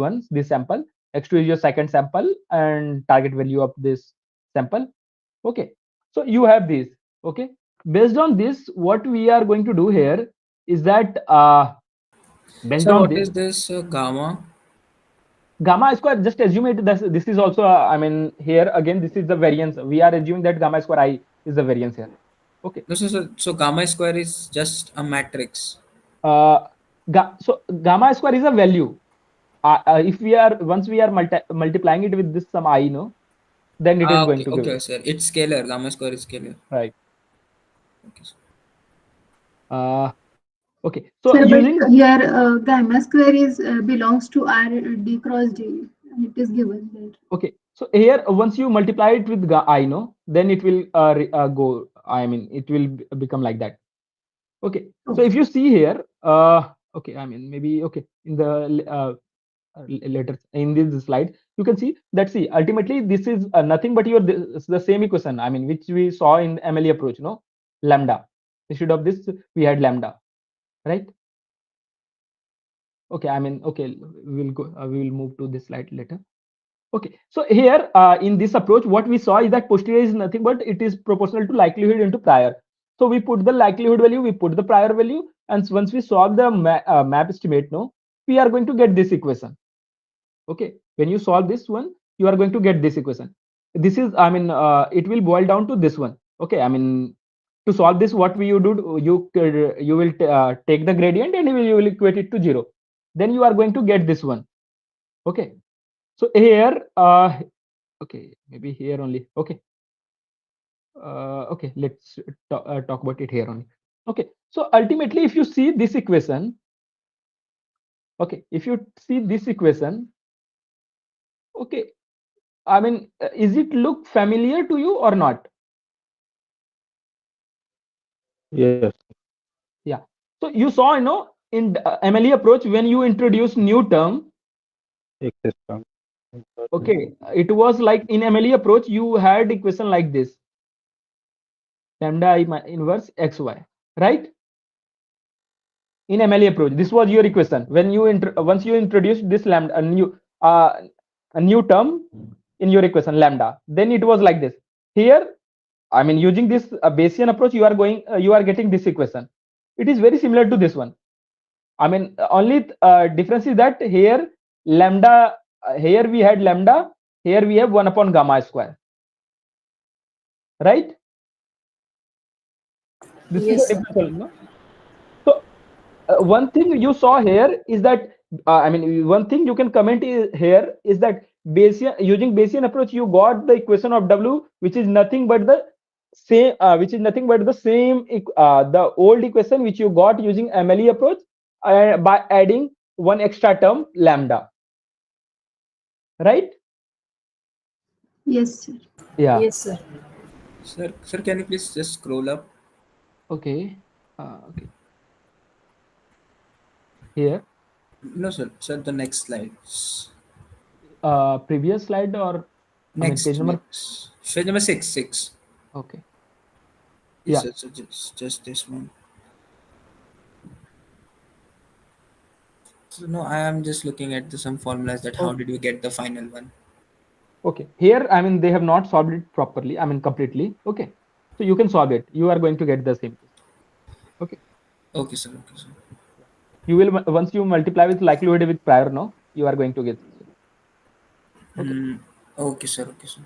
sample. X2 is your second sample and target value of this sample. Okay, so you have this. Okay, based on this, what we are going to do here is that based So on what this is this gamma? gamma square, just assume it this is also I mean here again this is the variance. We are assuming that gamma square I is the variance here. Okay. No, so gamma square is just a matrix. So gamma square is a value. If we are once we are multiplying it with this some I, no, then it is going Okay, to give okay, it. sir. It's scalar. Gamma square is scalar. Right. Okay, sir. Okay. So Sir, but using here gamma square is belongs to R d cross d, and it is given there. okay, so here once you multiply it with I, no, then it will go. I mean it will become like that. Okay. So if you see here, okay, I mean maybe okay in the later in this slide you can see that see ultimately this is nothing but your the same equation. I mean which we saw in MLE approach, no, lambda. Instead of this we had lambda, right? Okay, I mean okay we will go. We will move to this slide later. Okay, so here in this approach, what we saw is that posterior is nothing but it is proportional to likelihood into prior. So we put the likelihood value, we put the prior value, and once we solve the map estimate, no, we are going to get this equation. Okay, when you solve this one, you are going to get this equation. This is, I mean, it will boil down to this one. Okay, I mean, to solve this, what you do, you will take the gradient and you will equate it to 0. Then you are going to get this one. Okay, so here okay, maybe here only. Okay, okay, let's talk about it here only. Okay, so ultimately if you see this equation, okay, if you see this equation, okay, I mean is it look familiar to you or not? Yes. Yeah, so you saw, you know, in MLE approach when you introduce new term, Excess term. okay, it was like in MLE approach you had equation like this, lambda I inverse xy, right? In MLE approach, this was your equation when you once you introduced this lambda, a new term in your equation lambda, then it was like this. Here, I mean using this Bayesian approach, you are getting this equation. It is very similar to this one. I mean only difference is that here lambda, here we had lambda, here we have 1 upon gamma square, right? This is Yes, the sir. difference, no? So one thing you saw here is that I mean one thing you can comment here is that Bayesian, using Bayesian approach, you got the equation of W, which is nothing but the same, the old equation which you got using MLE approach by adding one extra term lambda, right? Yes, sir. Yeah. Yes, sir. Sir, can you please just scroll up? Okay. Okay. Here. No, sir. Sir, the next slide. Previous slide or I mean page Next, number. next. Page number 6. Okay. Yes, Yeah. sir. So just this one. So no, I am just looking at some formulas that how Okay. did you get the final one? Okay, here I mean they have not solved it properly, I mean completely. Okay, so you can solve it, you are going to get the same. Okay. Okay, sir. Okay, sir. You will once you multiply with likelihood with prior, no, you are going to get. Okay. Okay, sir. Okay, sir.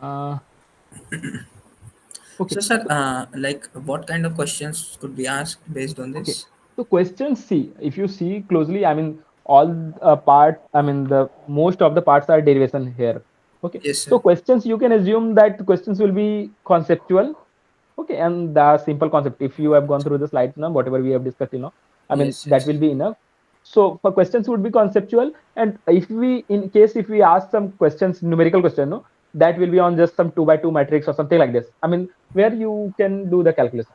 Uh, okay. So, sir, like, what kind of questions could be asked based on Okay. this? So questions C, if you see closely, I mean, all part, I mean, the most of the parts are derivation here. Okay. Yes, So sir. questions, you can assume that questions will be conceptual. Okay. And the simple concept, if you have gone through the slides now, whatever we have discussed, I mean, Yes, that yes. will be enough. So for questions would be conceptual. And if we, in case, if we ask some questions, numerical question, no, that will be on just some 2 by 2 matrix or something like this. I mean, where you can do the calculation.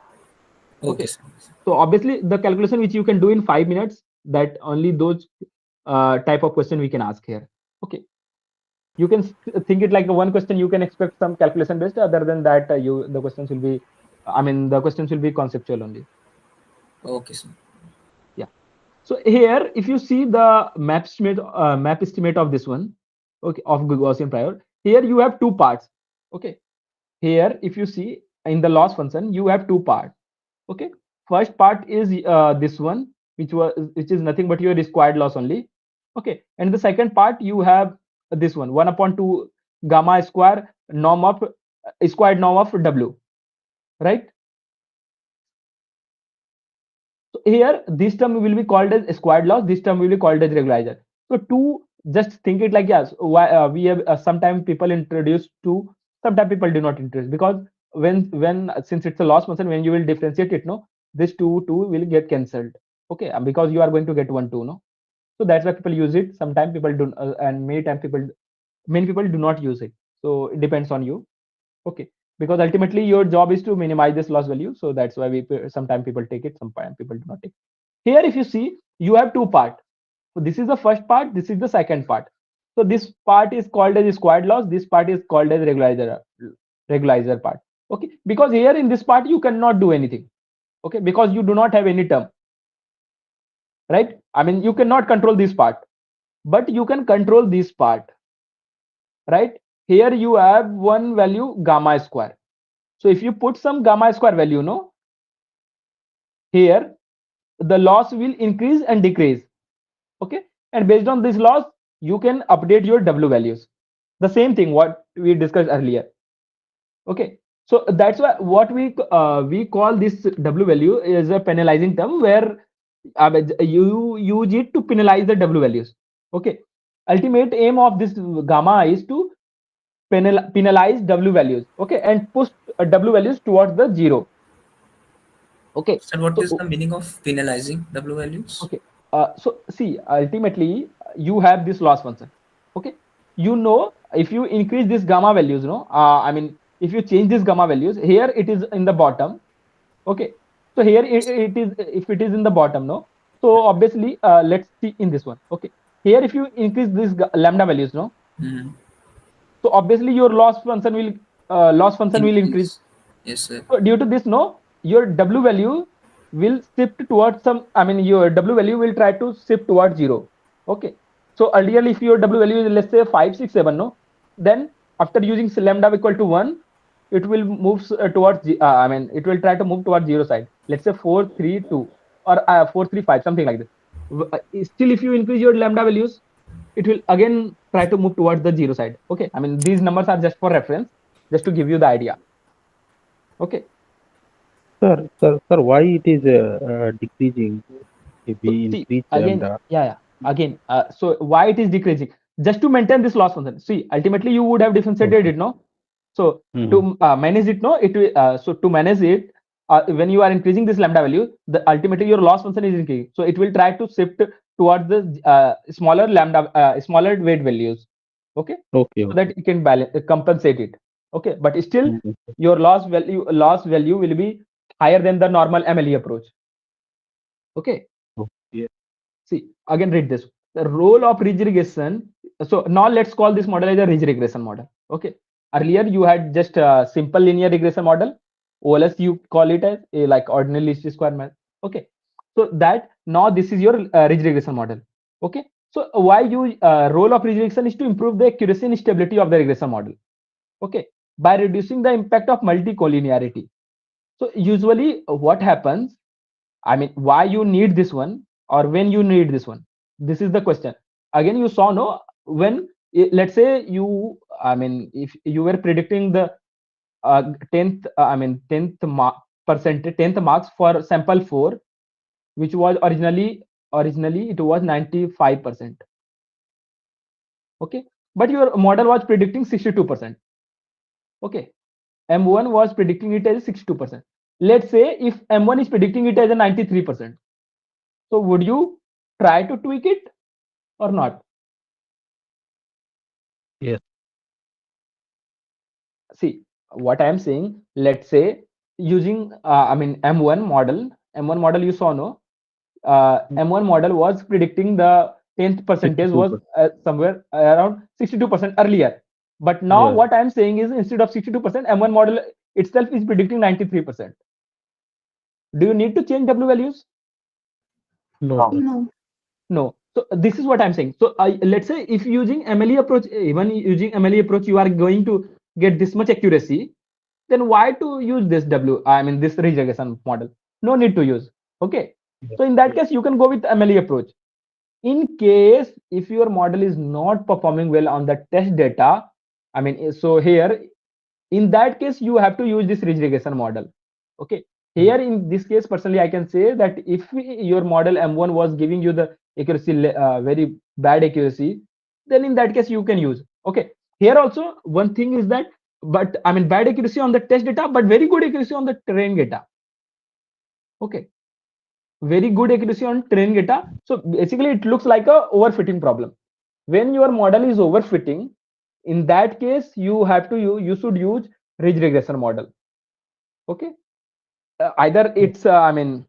Okay, Okay. sir. So obviously the calculation which you can do in 5 minutes, that only those type of question we can ask here. Okay. You can think it like one question, you can expect some calculation based. Other than that, the questions will be, I mean, the questions will be conceptual only. Okay, sir. Yeah. So here, if you see the map estimate of this one, okay, of Gaussian prior, here you have two parts. Okay. Here, if you see in the loss function, you have two parts. Okay. First part is this one, which is nothing but your required loss only. Okay. And the second part, you have this one, 1/2 gamma square norm of squared norm of W, right? So here, this term will be called as squared loss. This term will be called as regularizer. So to just think it like, yes, why we have sometimes people introduce two, sometimes people do not introduce, because when since it's a loss function, when you will differentiate it, no, this two will get cancelled. Okay, because you are going to get 1 2, no. So that's why people use it. Sometimes people do, and many people do not use it. So it depends on you. Okay, because ultimately your job is to minimize this loss value. So that's why we sometimes people take it, sometimes people do not take. Here, if you see, you have two part. So this is the first part, this is the second part. So this part is called as squared loss, this part is called as regularizer part. Okay, because here in this part you cannot do anything. Okay, because you do not have any term, right? I mean, you cannot control this part, but you can control this part, right? Here you have one value gamma square. So if you put some gamma square value, no, here the loss will increase and decrease. Okay, and based on this loss, you can update your W values. The same thing what we discussed earlier. Okay, so that's why what we call this W value is a penalizing term, where you use it to penalize the W values. Okay, ultimate aim of this gamma is to penalize W values. Okay, and push W values towards the zero. Okay, Sir, what is so the meaning of penalizing W values? okay, so see, ultimately you have this loss function. Okay, if you increase this gamma values, no, I mean, if you change this gamma values, here it is in the bottom. Okay, so here it is, if it is in the bottom, no, so obviously let's see in this one. Okay, here if you increase this lambda values, no, Hmm. so obviously your loss function will increase. Increase. Yes, sir. So due to this, no, your W value will shift towards some, I mean, your W value will try to shift towards zero. Okay. So earlier, if your W value is, let's say, 5, 6, 7, no, then after using lambda equal to 1, it will move towards, I mean, it will try to move towards zero side. Let's say 4, 3, 2, or 4, 3, 5, something like this. Still, if you increase your lambda values, it will again try to move towards the zero side. Okay. I mean, these numbers are just for reference, just to give you the idea. Okay. Sir, why it is decreasing if So we see, increase again, lambda? yeah. Again, so why it is decreasing? Just to maintain this loss function. See, ultimately you would have differentiated Okay. it, no? So Mhm. to manage it, no, it will, so to manage it, when you are increasing this lambda value, the ultimately your loss function is increasing. So it will try to shift towards the smaller weight values. Okay, Okay. so that it can balance, compensate it. Okay, but still Mhm. your loss value will be higher than the normal MLE approach. Okay. Okay. See, again, read this. The role of ridge regression. So now let's call this model as a ridge regression model. Okay. Earlier you had just a simple linear regression model. OLS you call it as a like ordinary least square math. Okay. So that now this is your ridge regression model. Okay. So why you role of ridge regression is to improve the accuracy and stability of the regression model. Okay. By reducing the impact of multicollinearity. So usually what happens? I mean, why you need this one or when you need this one? This is the question. Again, you saw no when let's say you, I mean, if you were predicting the 10th, I mean 10th marks for sample 4, which was originally it was 95%. Okay, but your model was predicting 62%. Okay, M1 was predicting it as 62%. Let's say if M1 is predicting it as a 93%. So would you try to tweak it or not? Yes. See, what I am saying, let's say using, I mean, M1 model you saw, no? M1 model was predicting the 10th percentage was 62%. somewhere around 62% earlier. But now Yes. what I'm saying is instead of 62%, M1 model itself is predicting 93%. Do you need to change W values? No. No. No. So this is what I'm saying. So let's say if using MLE approach, even using MLE approach, you are going to get this much accuracy, then why to use this I mean this regression model? No need to use. Okay. Yes. So in that case, you can go with MLE approach. In case if your model is not performing well on the test data, I mean, so here in that case you have to use this ridge regression model. Okay, here in this case personally I can say that if your model M1 was giving you the accuracy very bad accuracy, then in that case you can use. Okay, here also one thing is that, but I mean bad accuracy on the test data but very good accuracy on the train data. Okay, very good accuracy on train data. So basically it looks like a overfitting problem. When your model is overfitting, in that case you have to you should use ridge regression model. Okay, either it's I mean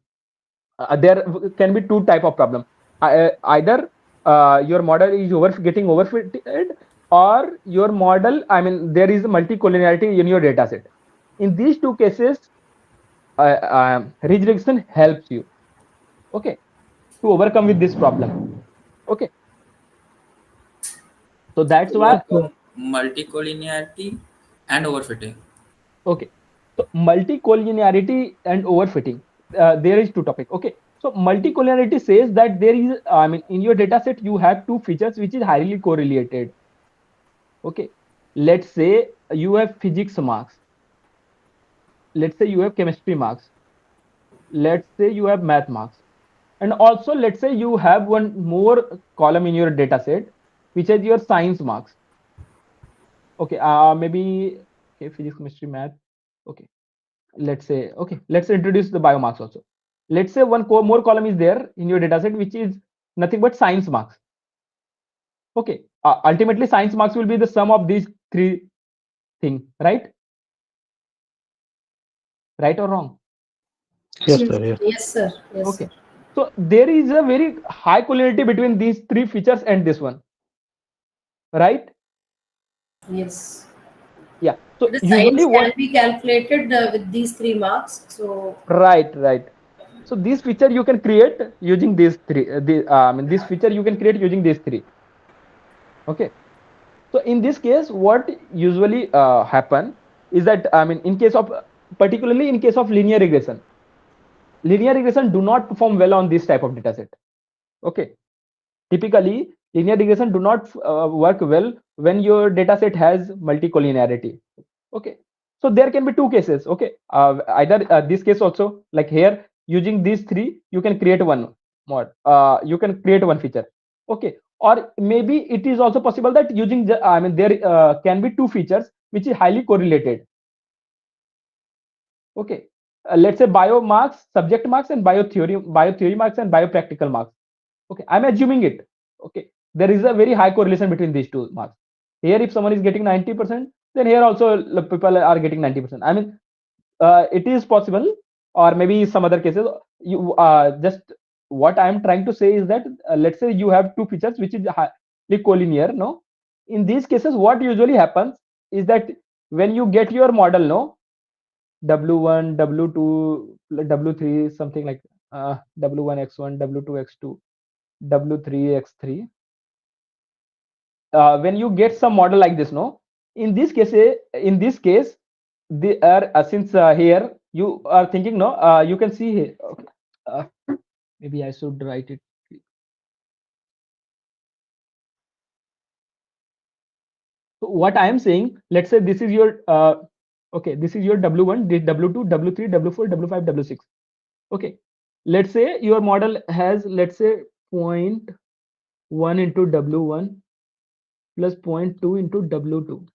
there can be two type of problem. Either your model is getting overfitted, or your model, I mean there is multicollinearity in your data set. In these two cases ridge regression helps you, okay, to overcome with this problem. Okay, so that's So why what were multicollinearity and overfitting? okay, so multicollinearity and overfitting, there is two topic. Okay, so multicollinearity says that there is, I mean in your data set you have two features which is highly correlated. Okay, let's say you have physics marks, let's say you have chemistry marks, let's say you have math marks, and also let's say you have one more column in your data set which is your science marks. Okay, maybe okay, physics, chemistry, math. Okay, let's say, okay, let's introduce the biomarks also. Let's say one more column is there in your dataset which is nothing but science marks. Okay, ultimately science marks will be the sum of these three things, right or wrong? Yes, Yes. sir. Yes. Yes, sir. Yes, Okay, sir. so there is a very high correlativity between these three features and this one, right? Yes. Yeah, so The usually science can what, be calculated with these 3 marks. So, right, so this feature you can create using these three I mean this feature you can create using these three. Okay, so in this case what usually happen is that, I mean in case of, particularly in case of linear regression do not perform well on this type of data set. Okay, typically linear regression do not work well when your data set has multicollinearity. Okay, so there can be two cases. Okay, either this case also, like here using these three you can create one more, you can create one feature. Okay, or maybe it is also possible that using I mean there can be two features which is highly correlated. Okay, let's say bio marks, subject marks, and bio theory marks and bio practical marks. Okay, I'm assuming it. Okay, there is a very high correlation between these two marks. Here if someone is getting 90%, then here also people are getting 90%. I mean it is possible, or maybe some other cases. You just, what I am trying to say is that let's say you have two features which is highly collinear. No, in these cases what usually happens is that when you get your model, no, W1, W2, W3, something like W1 X1, W2 X2, W3 X3. When you get some model like this, no, in this case, they are since here you are thinking, no, you can see here. Okay. Maybe I should write it. So what I am saying, let's say this is your okay, this is your W1, this W2, W3, W4, W5, W6. Okay, let's say your model has, let's say, 0.1 into W1 plus 0.2 into W2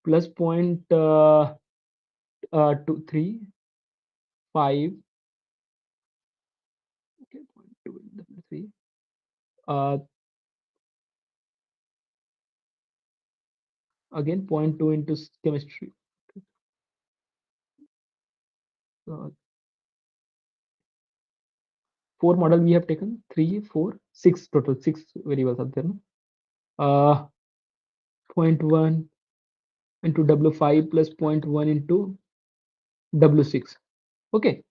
plus 0.2, 3, 5. Okay, 0.2 into W3. Again 0.2 into chemistry. Uh, 4 model we have taken, 3, 4, 6 total, 6 variables are there. No? 0.1 into W5 plus 0.1 into W6. Okay,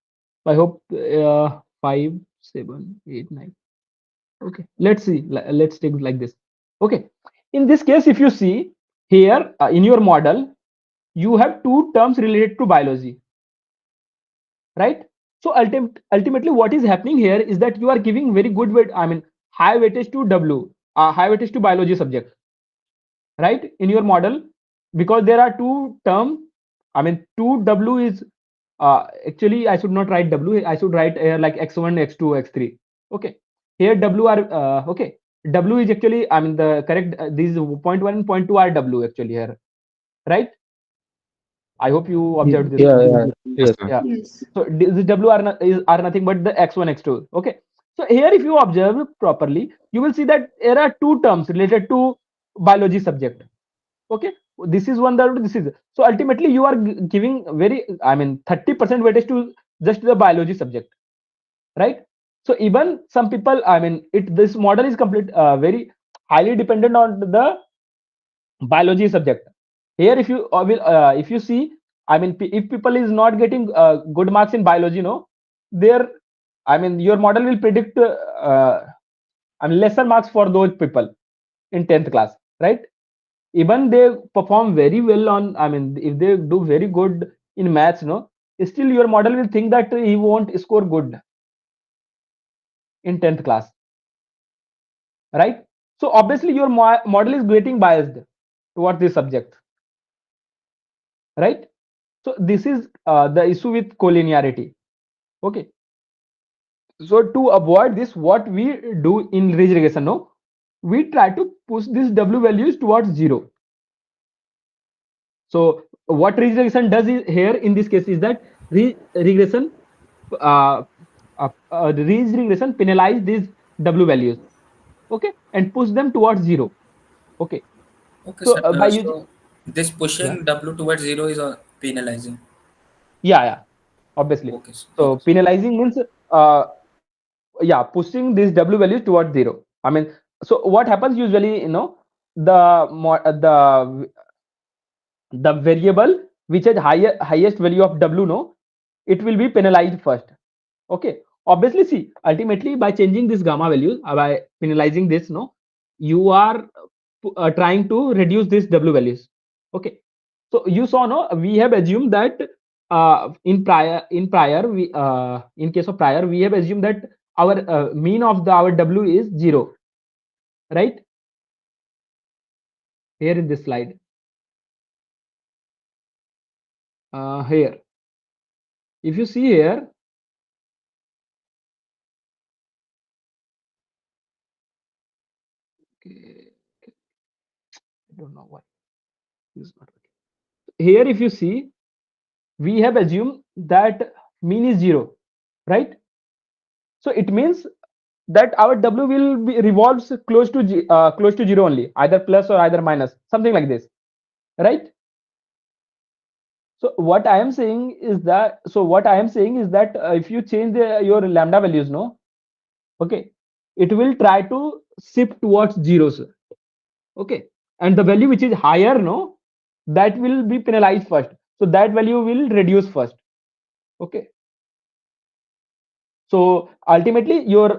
I hope 5, 7, 8, 9. Okay, let's see. Let's take like this. Okay, in this case, if you see here in your model, you have 2 terms related to biology, right? So ultimately, what is happening here is that you are giving very good weight. I mean, high weightage to W, high weightage to biology subject, right? In your model, because there are 2 terms. I mean, 2W is actually I should not write W. I should write like X1, X2, X3. Okay, here W are okay. W is actually, I mean, the correct these 0.1 and 0.2 are W actually here, right? I hope you observed this. Yeah, yeah, Yes, yes. sir. Yeah. Yes. So this W are nothing but the X1, X2. Okay. So here, if you observe properly, you will see that there are 2 terms related to biology subject. Okay. This is one, that this is. So ultimately, you are giving very, I mean, 30% weightage to just the biology subject, right? So even some people, I mean, this model is complete very highly dependent on the biology subject. Here, if you if you see, I mean, if people is not getting good marks in biology, no, there, I mean, your model will predict I mean, lesser marks for those people in 10th class, right? Even they perform very well on, I mean, if they do very good in maths, no, still your model will think that he won't score good in 10th class, right? So obviously your model is getting biased towards this subject, right? So this is the issue with collinearity. Okay, so to avoid this, what we do in ridge regression, no, we try to push these W values towards 0. So what ridge regression does is, here in this case, is that regression ridge regression penalize these W values, okay, and push them towards 0. Okay, Okay, so sir. by using, So this yeah, pushing W towards 0 is penalizing. yeah, obviously. Okay, sir. So Okay, sir. penalizing means uh, yeah, pushing these W values towards 0. I mean, so what happens usually, the variable which has highest value of W, no, it will be penalized first. Okay, obviously, see, ultimately by changing this gamma values, by penalizing this, no, you are trying to reduce this W values. Okay, so you saw, no, we have assumed that in case of prior, we have assumed that our mean of our W is 0, right? Here in this slide, here, if you see here, okay, I don't know why this is not working. Here, if you see, we have assumed that mean is 0, right? So it means that our W will be revolves close to 0 only, either plus or either minus, something like this, right? So what I am saying is that, if you change your lambda values, no, okay, it will try to shift towards zeros, okay, and the value which is higher, no, that will be penalized first. So that value will reduce first, okay. So ultimately, your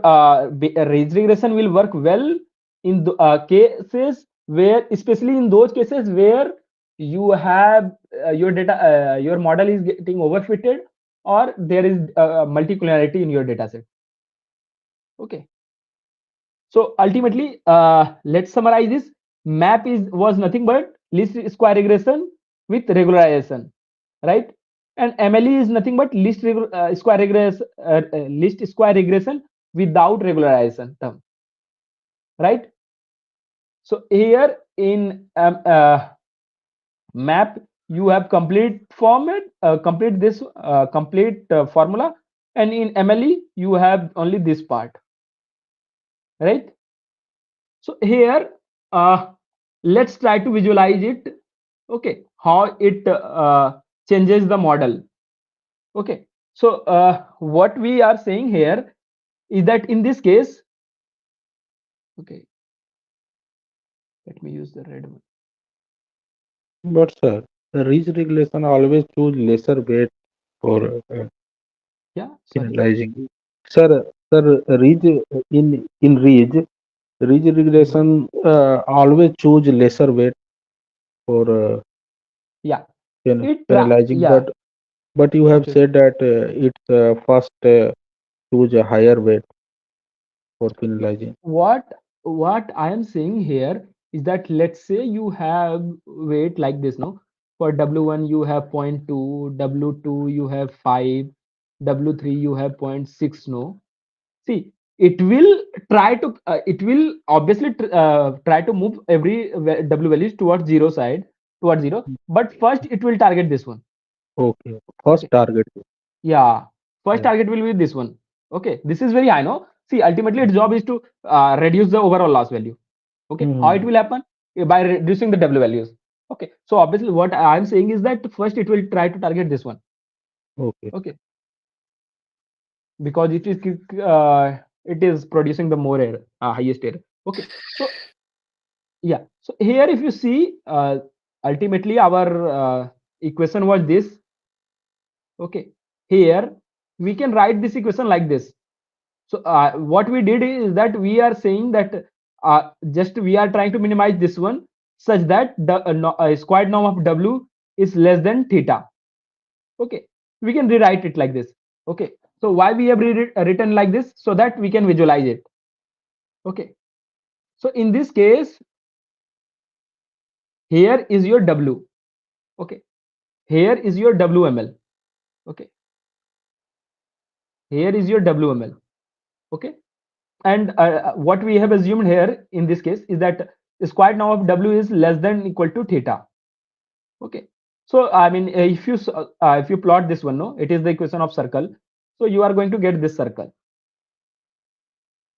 ridge regression will work well in the cases where, especially in those cases where you have your model is getting overfitted, or there is multicollinearity in your data set. Okay. So ultimately, let's summarize this. Map was nothing but least square regression with regularization, right? And MLE is nothing but least square regression without regularization term, right? So here in map, you have complete format, complete formula, and in MLE you have only this part, right? So here, let's try to visualize it. Okay, how it changes the model. Okay, so what we are saying here is that in this case, okay, let me use the red one. But sir, the ridge regulation always choose lesser weight for Yeah, sorry. penalizing. Sir, ridge in ridge regulation always choose lesser weight for Yeah, penalizing. yeah. But you have Okay. said that it's first choose a higher weight for penalizing. What I am saying here is that let's say you have weight like this, no? For W1 you have 0.2, W2 you have 5, W3 you have 0.6, no? See, it will obviously try to move every W values towards zero side, towards zero, but first it will target this one. Okay, first Okay. target. Yeah, first Yeah. target will be this one. Okay, this is very high, no? See, ultimately its job is to reduce the overall loss value. Okay, how it Mhm. will happen? By reducing the W values. Okay, so obviously what I'm saying is that first it will try to target this one. Okay. Okay, because it is producing the more error, highest error. Okay, so yeah, so here if you see, ultimately our equation was this. Okay, here we can write this equation like this. So what we did is that we are saying that just we are trying to minimize this one such that the squared norm of W is less than theta. Okay, we can rewrite it like this. Okay, so why we have written like this? So that we can visualize it. Okay, so in this case, here is your W. Okay, here is your WML. Okay, here is your WML. Okay, and what we have assumed here in this case is that squared norm of W is less than equal to theta. Okay, so I mean, if you plot this one, no, it is the equation of circle, so you are going to get this circle.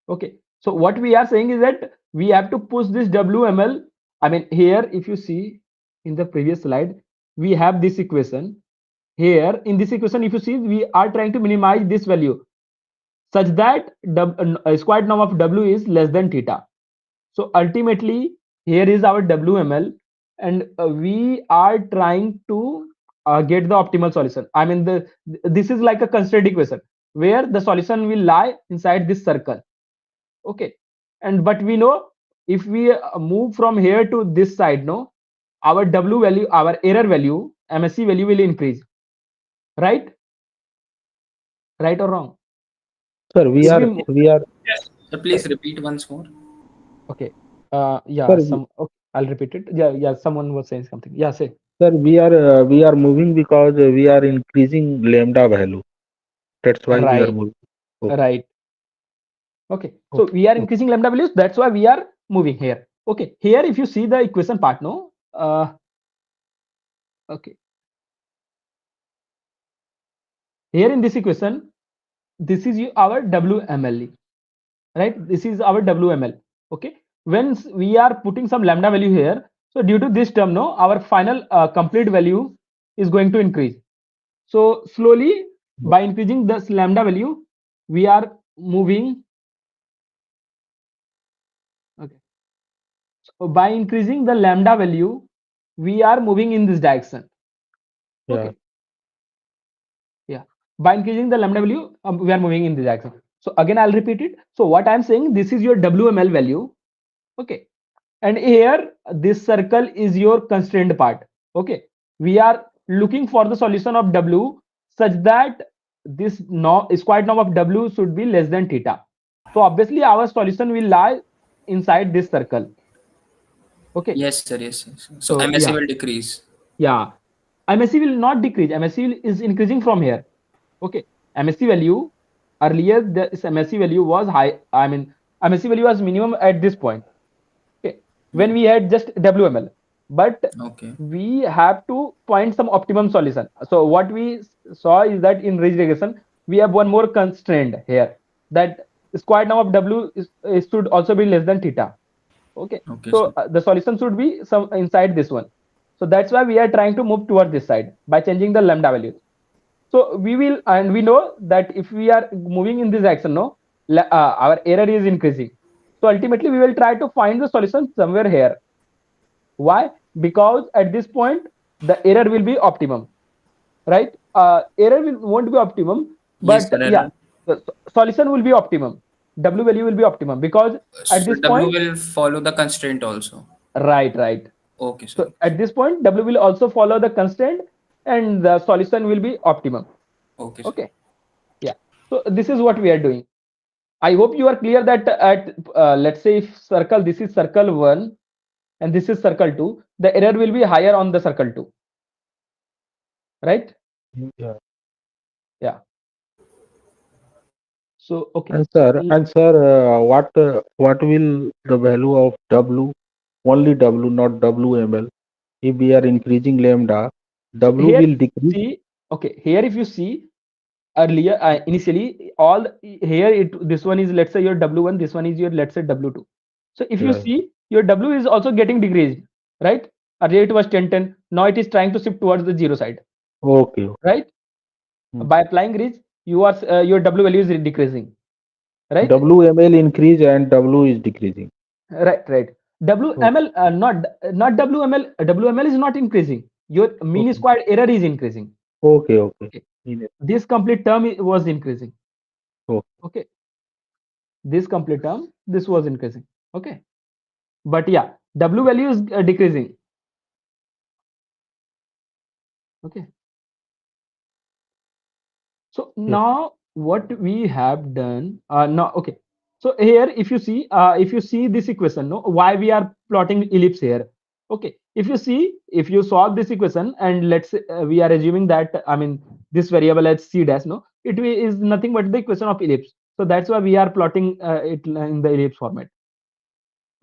Okay, so what we are saying is that we have to push this WML. I mean, here if you see in the previous slide, we have this equation. Here in this equation, if you see, we are trying to minimize this value such that squared norm of W is less than theta. So ultimately, here is our WML, and we are trying to get the optimal solution. I mean, this is like a constraint equation where the solution will lie inside this circle. Okay, and but we know if we move from here to this side, no, our W value, our error value, MSE value will increase, right? Right or wrong? Sir, we If are we we are Yes. So please repeat once more. okay, yeah, sir, okay, I'll repeat it. Yeah, yeah, someone was saying something. Yeah, say. sir, we are moving because we are increasing lambda value. That's why we are Right, moving. Okay. right. Okay, so Okay. we are Okay. increasing lambda values. That's why we are moving here. Okay, here if you see the equation part, no, okay, here in this equation, this is our WML, right? This is our WML. Okay, when we are putting some lambda value here, so due to this term, no, our final complete value is going to increase. So slowly, by increasing this lambda value, we are moving. Okay, so by increasing the lambda value, we are moving in this direction. Yeah. Okay, yeah. By increasing the lambda value, we are moving in this direction. So again, I'll repeat it. So what I'm saying, this is your WML value. Okay, and here this circle is your constrained part. Okay, we are looking for the solution of W such that this squared norm of W should be less than theta. So obviously our solution will lie inside this circle. Okay. Yes, sir. Yes, yes. So So MSE yeah, will decrease. yeah. MSE will not decrease. MSE is increasing from here. Okay. MSE value, earlier this MSE value was high. I mean, MSE value was minimum at this point. Okay. When we had just WML, but Okay. we have to find some optimum solution. So what we saw is that in ridge regression, we have one more constraint here, that square norm of W should also be less than theta. Okay. Okay, sir. So the solution should be some inside this one. So that's why we are trying to move towards this side by changing the lambda values. So we will, and we know that if we are moving in this action, no, our error is increasing. So ultimately, we will try to find the solution somewhere here. Why? Because at this point, the error will be optimum, right? Error won't be optimum, Yes, but sir. yeah, Error. the solution will be optimum. W value will be optimum because at So this W point, will follow the constraint also. right, right. Okay, sir. So at this point, W will also follow the constraint and the solution will be optimum. Okay, sir. Okay. Yeah. So this is what we are doing. I hope you are clear that at let's say if circle, this is circle 1 and this is circle 2, the error will be higher on the circle 2, right? Yeah. Yeah. So okay. And sir, what will the value of W, only W, not WML, if we are increasing lambda, So W here will decrease? see, okay, here if you see earlier, initially here this one is, let's say, your W1, this one is your, let's say, W2. So if you Yeah. see, your W is also getting decreased, right? Earlier it was 10, now it is trying to shift towards the zero side, Okay. right? Hmm. By applying ridge, you are your W value is decreasing, right? WML increase and W is decreasing. Right, right. Okay. WML, not WML. WML is not increasing. Your mean Okay. squared error is increasing. Okay. Okay. Okay. In it. This complete term was increasing. Okay. Okay. This complete term, this was increasing. Okay. But yeah, W value is decreasing. Okay. So Yes. now what we have done, now, okay. So here, if you see this equation, no, why we are plotting ellipse here? Okay. If you see, if you solve this equation, and let's say we are assuming that, I mean, this variable as c dash, no, is nothing but the equation of ellipse. So that's why we are plotting it in the ellipse format.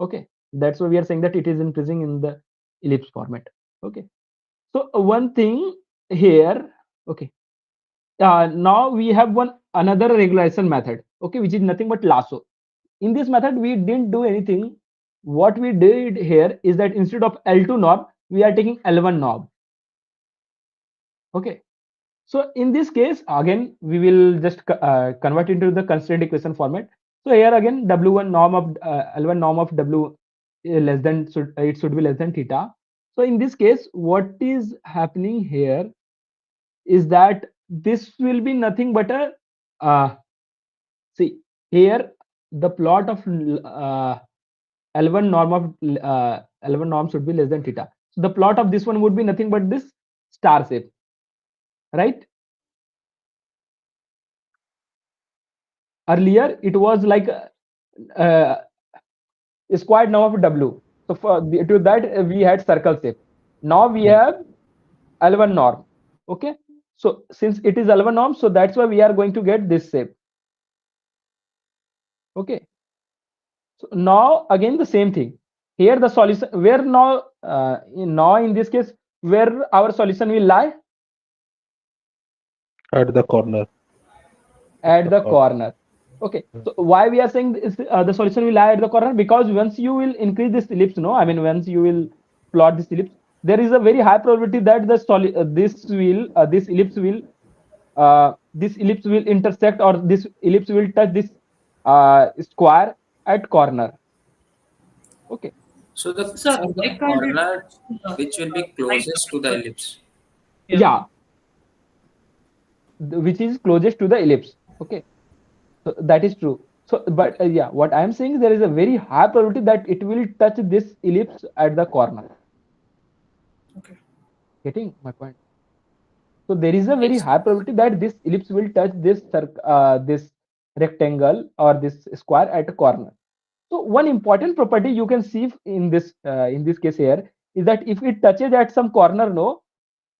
Okay. That's why we are saying that it is increasing in the ellipse format. Okay. So one thing here, okay, now we have one another regularization method, okay, which is nothing but lasso. In this method we didn't do anything. What we did here is that instead of L2 norm, we are taking L1 norm. Okay. So in this case, again, we will just convert into the constraint equation format. So here again, W1 norm of L1 norm of W less than, it should be less than theta. So in this case, what is happening here is that this will be nothing but a see, here the plot of L1 norm of L1 norm should be less than theta. So the plot of this one would be nothing but this star shape, right? Earlier it was like uh, squared norm of W. So to that we had circle shape. Now we have L1 norm. Okay. So since it is L1 norm, so that's why we are going to get this shape. Okay. So now again the same thing. Here the solution, where now now in this case, where our solution will lie? At the corner. At The the corner. corner. Okay. So why we are saying this, the solution will lie at the corner? Because once you will increase this ellipse, no, I mean once you will plot this ellipse, there is a very high probability that this ellipse will intersect, or this ellipse will touch this square at corner. Okay. So the Sir, sir, the why can't it? corner which will be Right. closest to the ellipse. Yeah, which is closest to the ellipse. Okay. So that is true. So, but Okay. yeah, what I am saying is there is a very high probability that it will touch this ellipse at the corner. Okay. Getting my point? So there is a very Yes. high probability that this ellipse will touch this rectangle or this square at a corner. So one important property you can see in this case here is that if it touches at some corner, no,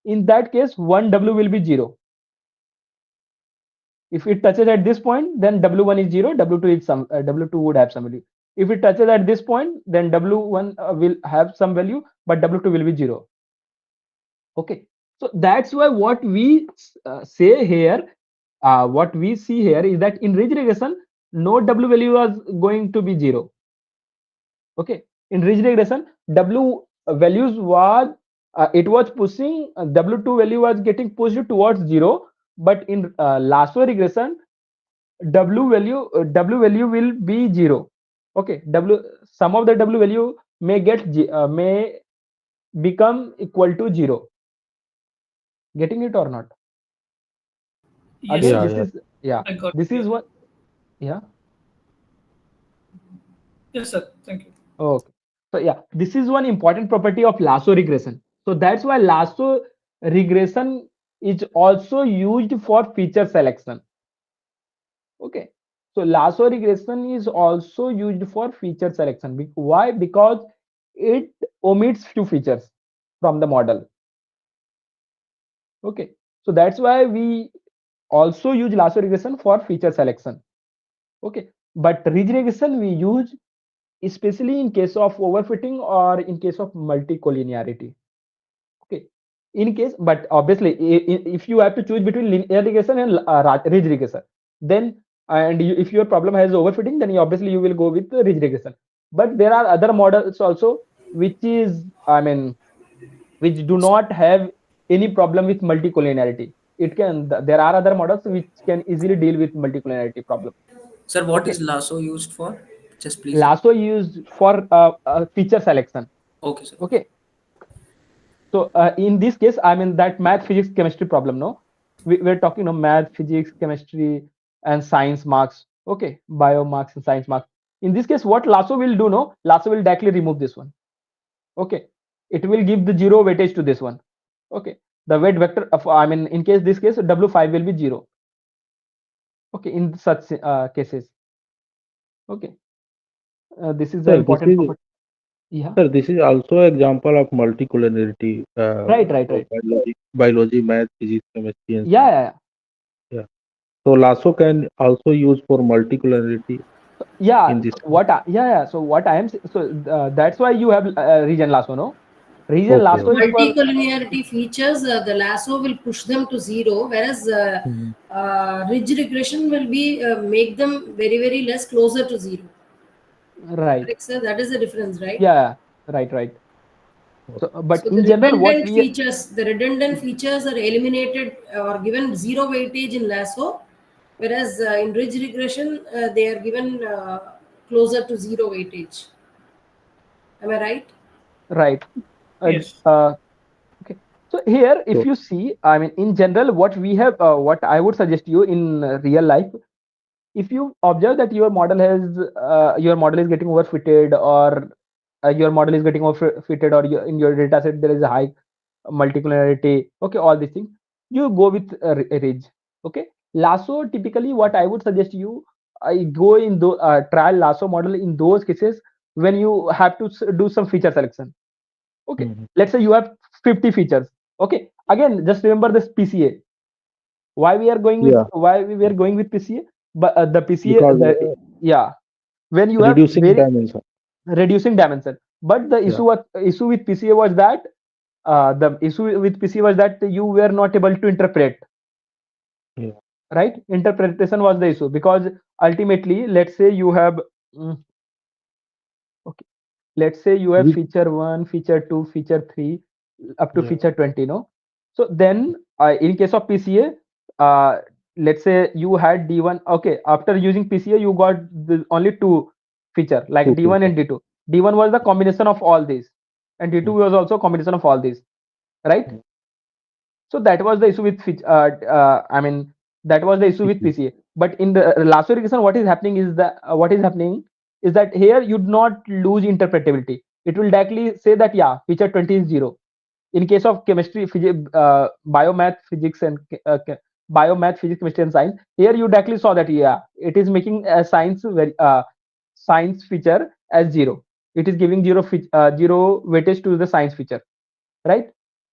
in that case one W will be 0. If it touches at this point, then W1 is 0, W2 is some W2 would have some value. If it touches at this point, then W1 will have some value, but W2 will be 0. Okay, so that's why what we say here, what we see here is that in ridge regression, no W value was going to be 0. Okay, in ridge regression, W values was it was pushing W2 value was getting pushed towards 0, but in lasso regression, W value will be 0. Okay, W some of the W value may may become equal to 0. Getting it or not? Yes, Again, sir. this is yeah. I got This it. is what yeah. Yes, sir. Thank you. Okay. So yeah, this is one important property of lasso regression. So that's why lasso regression is also used for feature selection. Okay. So lasso regression is also used for feature selection. Why? Because it omits few features from the model. Okay. So that's why we also use lasso regression for feature selection. Okay. But ridge regression we use especially in case of overfitting or in case of multicollinearity. Okay. In case, but obviously, if you have to choose between linear regression and ridge regression, then if your problem has overfitting, then obviously you will go with the ridge regression. But there are other models also which is, I mean, which do not have any problem with multicollinearity. It can there are other models which can easily deal with multicollinearity problem. Sir, what Okay. is Lasso used for? Just please. Lasso used for feature selection. Okay, sir. Okay. So in this case, I mean that math, physics, chemistry problem. No, we're talking no math, physics, chemistry, and science marks. Okay, bio marks and science marks. In this case, what Lasso will do? No, Lasso will directly remove this one. Okay, it will give the 0 weightage to this one. Okay, the weight vector of I mean in case this case W5 will be 0. Okay, in such cases. Okay, this is the Sir, this important is property. Yeah. sir, this is also example of multicollinearity Right. of biology, math, physics, chemistry, and Yeah, science. yeah, yeah. Yeah. So Lasso can also use for multicollinearity Yeah, in this so case. yeah. So what I am that's why you have region lasso, no? Region Okay. lasso Okay. is for Multicollinearity features, the lasso will push them to 0, whereas Mhm. ridge regression will be make them very, very less closer to 0. right. Correct, sir? That is the difference, right? Yeah, right. So, but So in general, what we the redundant features are eliminated or given 0 weightage in lasso, whereas in ridge regression they are given closer to 0 weightage. Am I right? right. Uh, Yes. uh, okay. So here, if So, you see, I mean, in general, what we have, what I would suggest you in real life, if you observe that your model is getting overfitted or your model is getting overfitted or in your data set there is a high multicollinearity, okay, all these things, you go with ridge. Okay, lasso typically what I would suggest you, I go in the trial lasso model in those cases when you have to do some feature selection. Okay, mhm. let's say you have 50 features. Okay, again just remember this PCA. Yeah, Why we were going with PCA? But the PCA, because yeah, when you have reducing very dimension. reducing dimension. But the Yeah. issue with PCA was that the issue with PCA was that you were not able to interpret. Yeah. Right, interpretation was the issue because ultimately, let's say you have mm, okay, let's say you have With feature 1, feature 2, feature 3 up to yeah. feature 20, no? So then in case of PCA, let's say you had D1. Okay, after using PCA you got only two feature like Two D1 people. and D2. D1 was the combination of all these and D2 Mm. was also combination of all these, right? Mm. So that was the issue with I mean that was the issue with PCA. PCA. But in the lasso regression, what is happening is that here you do not lose interpretability. It will directly say that yeah, feature 20 is 0. In case of chemistry, biomath, physics, and biomath, physics, chemistry, and science. Here you directly saw that yeah, it is making a science feature as zero. It is giving zero weightage to the science feature, right?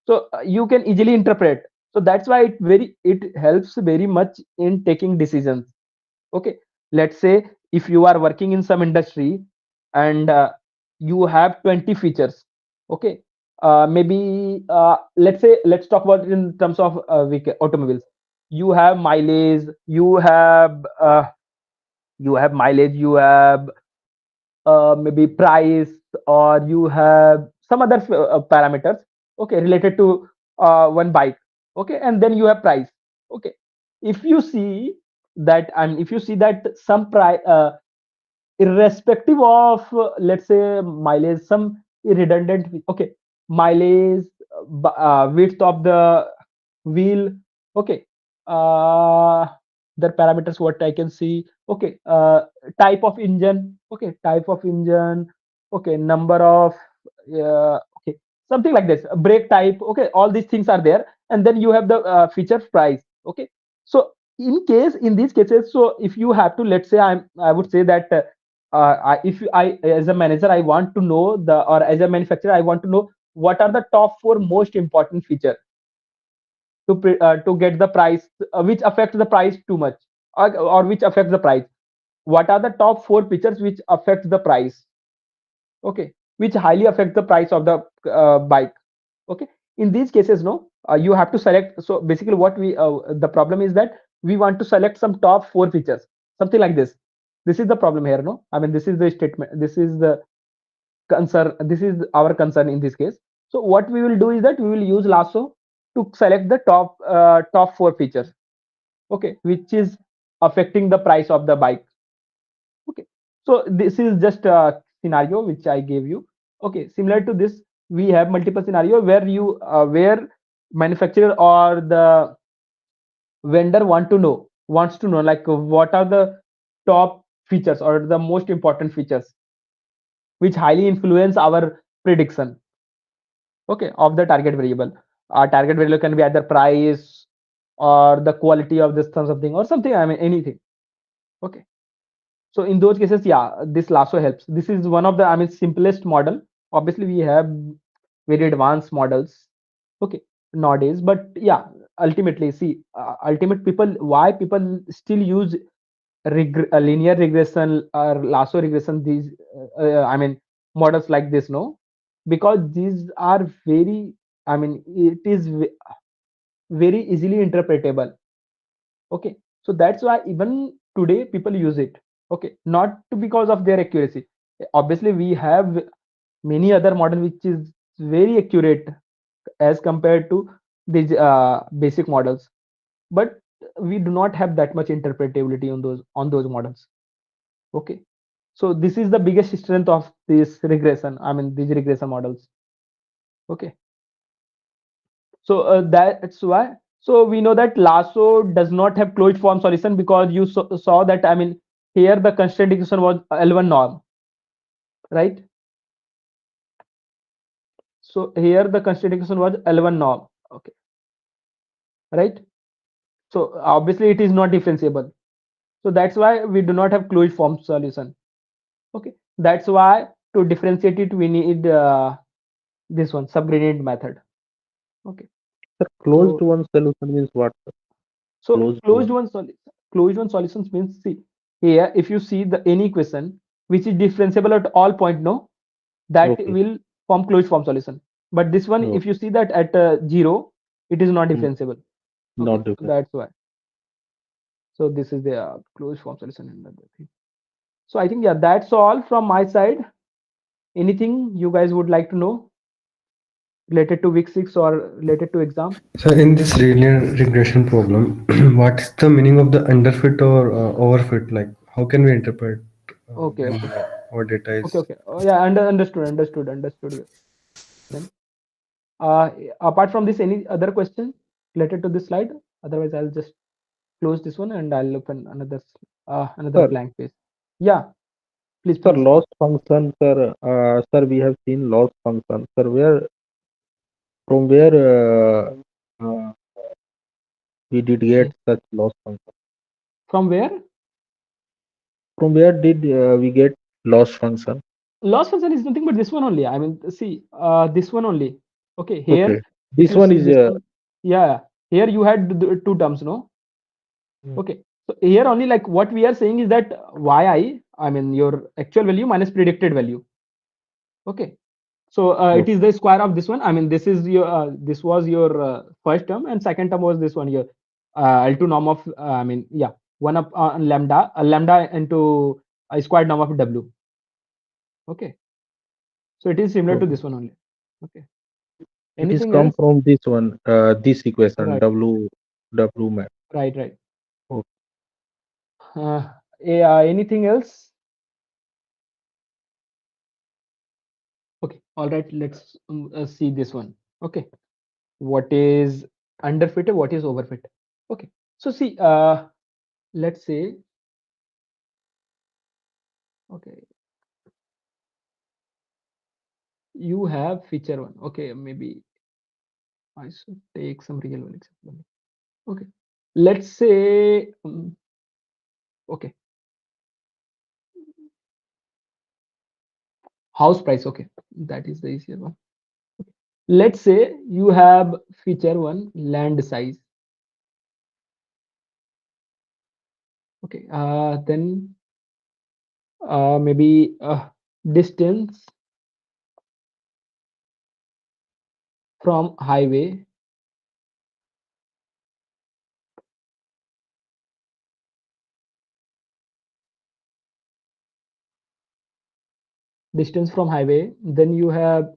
So you can easily interpret. So that's why it helps very much in taking decisions. Okay, let's say if you are working in some industry and you have 20 features. Okay, maybe let's talk about it in terms of automobiles. You have mileage, you have mileage, you have maybe price, or you have some other parameters, okay, related to one bike. Okay, and then you have price. Okay, if you see that, and if you see that some price, irrespective of let's say mileage, some redundant, okay, mileage, width of the wheel, okay, uh the parameters what I can see, okay, type of engine, okay, type of engine, okay, number of okay, something like this, brake type, okay, all these things are there, and then you have the feature price. Okay, so in these cases, so if you have to, let's say I would say that if I as a manager I want to know or as a manufacturer I want to know what are the top four most important feature to get the price, which affects the price too much, or which affects the price. What are the top four features which affects the price? Okay, which highly affect the price of the bike. Okay, in these cases, no, you have to select. So basically what the problem is that we want to select some top four features, something like this. This is the problem here, no, I mean this is the statement, this is the concern, this is our concern in this case. So what we will do is that we will use Lasso to select the top four features, okay, which is affecting the price of the bike. Okay, so this is just a scenario which I gave you. Okay, similar to this, we have multiple scenario where manufacturer or the vendor wants to know like what are the top features or the most important features which highly influence our prediction, okay, of the target variable. Our target variable can be either price or the quality of this something or something, I mean anything. Okay, so in those cases, yeah, this Lasso helps. This is one of the, I mean, simplest model. Obviously we have very advanced models, okay, nowadays, but yeah, ultimately see, ultimate people, why people still use linear regression or Lasso regression, these I mean models like this, no, because these are very, I mean it is very easily interpretable. Okay, so that's why even today people use it. Okay, not because of their accuracy. Obviously we have many other model which is very accurate as compared to these basic models, but we do not have that much interpretability on those models. Okay, so this is the biggest strength of this regression, I mean these regression models. Okay, so that's why, so we know that Lasso does not have closed form solution because you saw that, I mean here the constraint equation was L1 norm, right? So here the constraint equation was L1 norm. Okay, right? So obviously it is not differentiable, so that's why we do not have closed form solution. Okay, that's why to differentiate it we need this one subgradient method. Okay, Sir, closed so one solution means what, sir? so Closed one. closed one solutions means, see here, if you see the any equation which is differentiable at all point, no, that Okay. will form closed form solution. But this one, No. if you see that at zero, it is not Hmm. differentiable. Okay, Not different. that's why. So this is the closed form solution in the thing. So I think yeah, that's all from my side. Anything you guys would like to know related to week 6 or related to exam? So in this linear regression problem, what is the meaning of the underfit or overfit? Like, how can we interpret Okay, when okay, our data okay, is? okay. Oh yeah, understood your thing. Uh, Apart from this, any other question related to this slide? Otherwise, I'll just close this one and I'll open another Sir, blank page. Yeah, please, sir, please. loss function, sir. Sir, we have seen loss function. Sir, from where we did Okay. get such loss function? From where? From where did we get loss function? Loss function is nothing but this one only. I mean, see, this one only. Okay, Okay, here, if this you one see is this one, yeah, here you had two terms, no? Okay, so here only like what we are saying is that I mean your actual value minus predicted value. Okay, so it is okay. the square of this one. I mean, this is your this was your first term, and second term was this one here. L2 norm of I mean, yeah, one up lambda, lambda into a squared norm of w. Okay, so it is similar to Okay. this one only. Okay, It is anything come else? from this one, this equation Right, W map. right. Okay. Anything else? Okay, all right. Let's see this one. Okay, what is underfit? What is overfit? Okay, so see, let's say, okay, you have feature one. Okay, maybe I should take some real one example. Okay, let's say, okay, house price. Okay, that is the easier one. Let's say you have feature one, land size. Okay, then maybe distance from highway, distance from highway. Then you have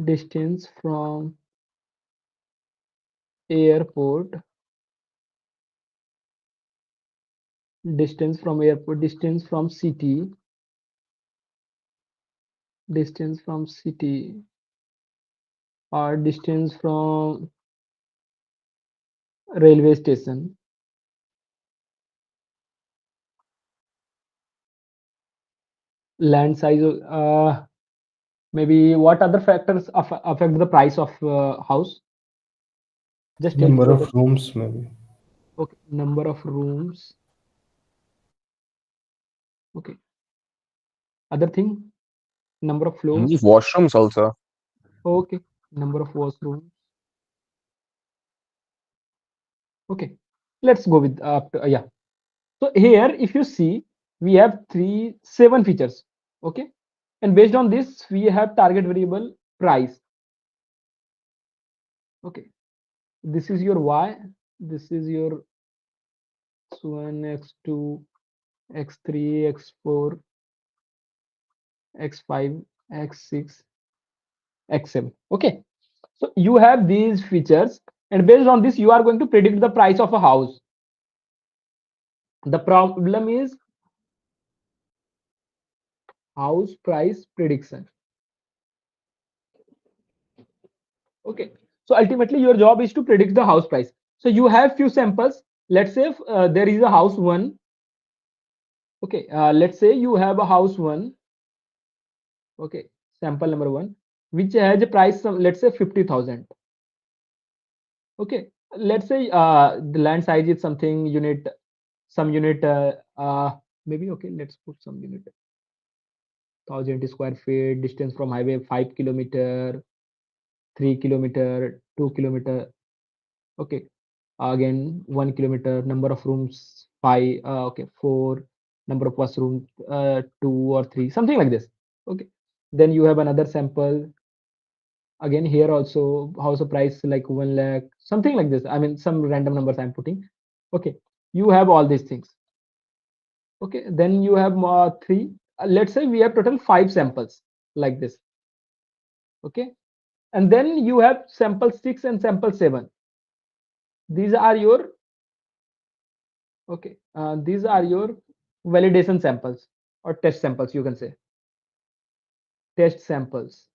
distance from airport, distance from airport, distance from city, distance from city, or distance from railway station, land size. Maybe what other factors affect the price of house? Just tell Number few other. of rooms, maybe. Okay, number of rooms. Okay, other thing, number of floors. Washrooms also. Okay, number of washrooms. Okay, let's go with yeah. So here, if you see, we have seven features. Okay, and based on this, we have target variable price. Okay, this is your y. This is your x1, x2, x3, x4, x5, x6, x7. Okay, so you have these features, and based on this, you are going to predict the price of a house. The problem is house price prediction. Okay, so ultimately your job is to predict the house price. So you have few samples. Let's say if, there is a house one. Okay, let's say you have a house one. Okay, sample number one, which has a price of, let's say, 50,000. Okay, let's say the land size is something unit, some unit, maybe, okay, let's put some unit, 1,000 square feet, distance from highway 5 kilometer, 3 kilometer, 2 kilometer. Okay, again 1 kilometer, number of rooms 5, okay, 4, number of washrooms 2 or 3, something like this. Okay, then you have another sample. Again here also house price like 1 lakh, something like this. I mean some random numbers I'm putting. Okay, you have all these things. Okay, then you have three, let's say we have total 5 samples like this. Okay, and then you have sample 6 and sample 7. These are your, okay, these are your validation samples or test samples, you can say test samples.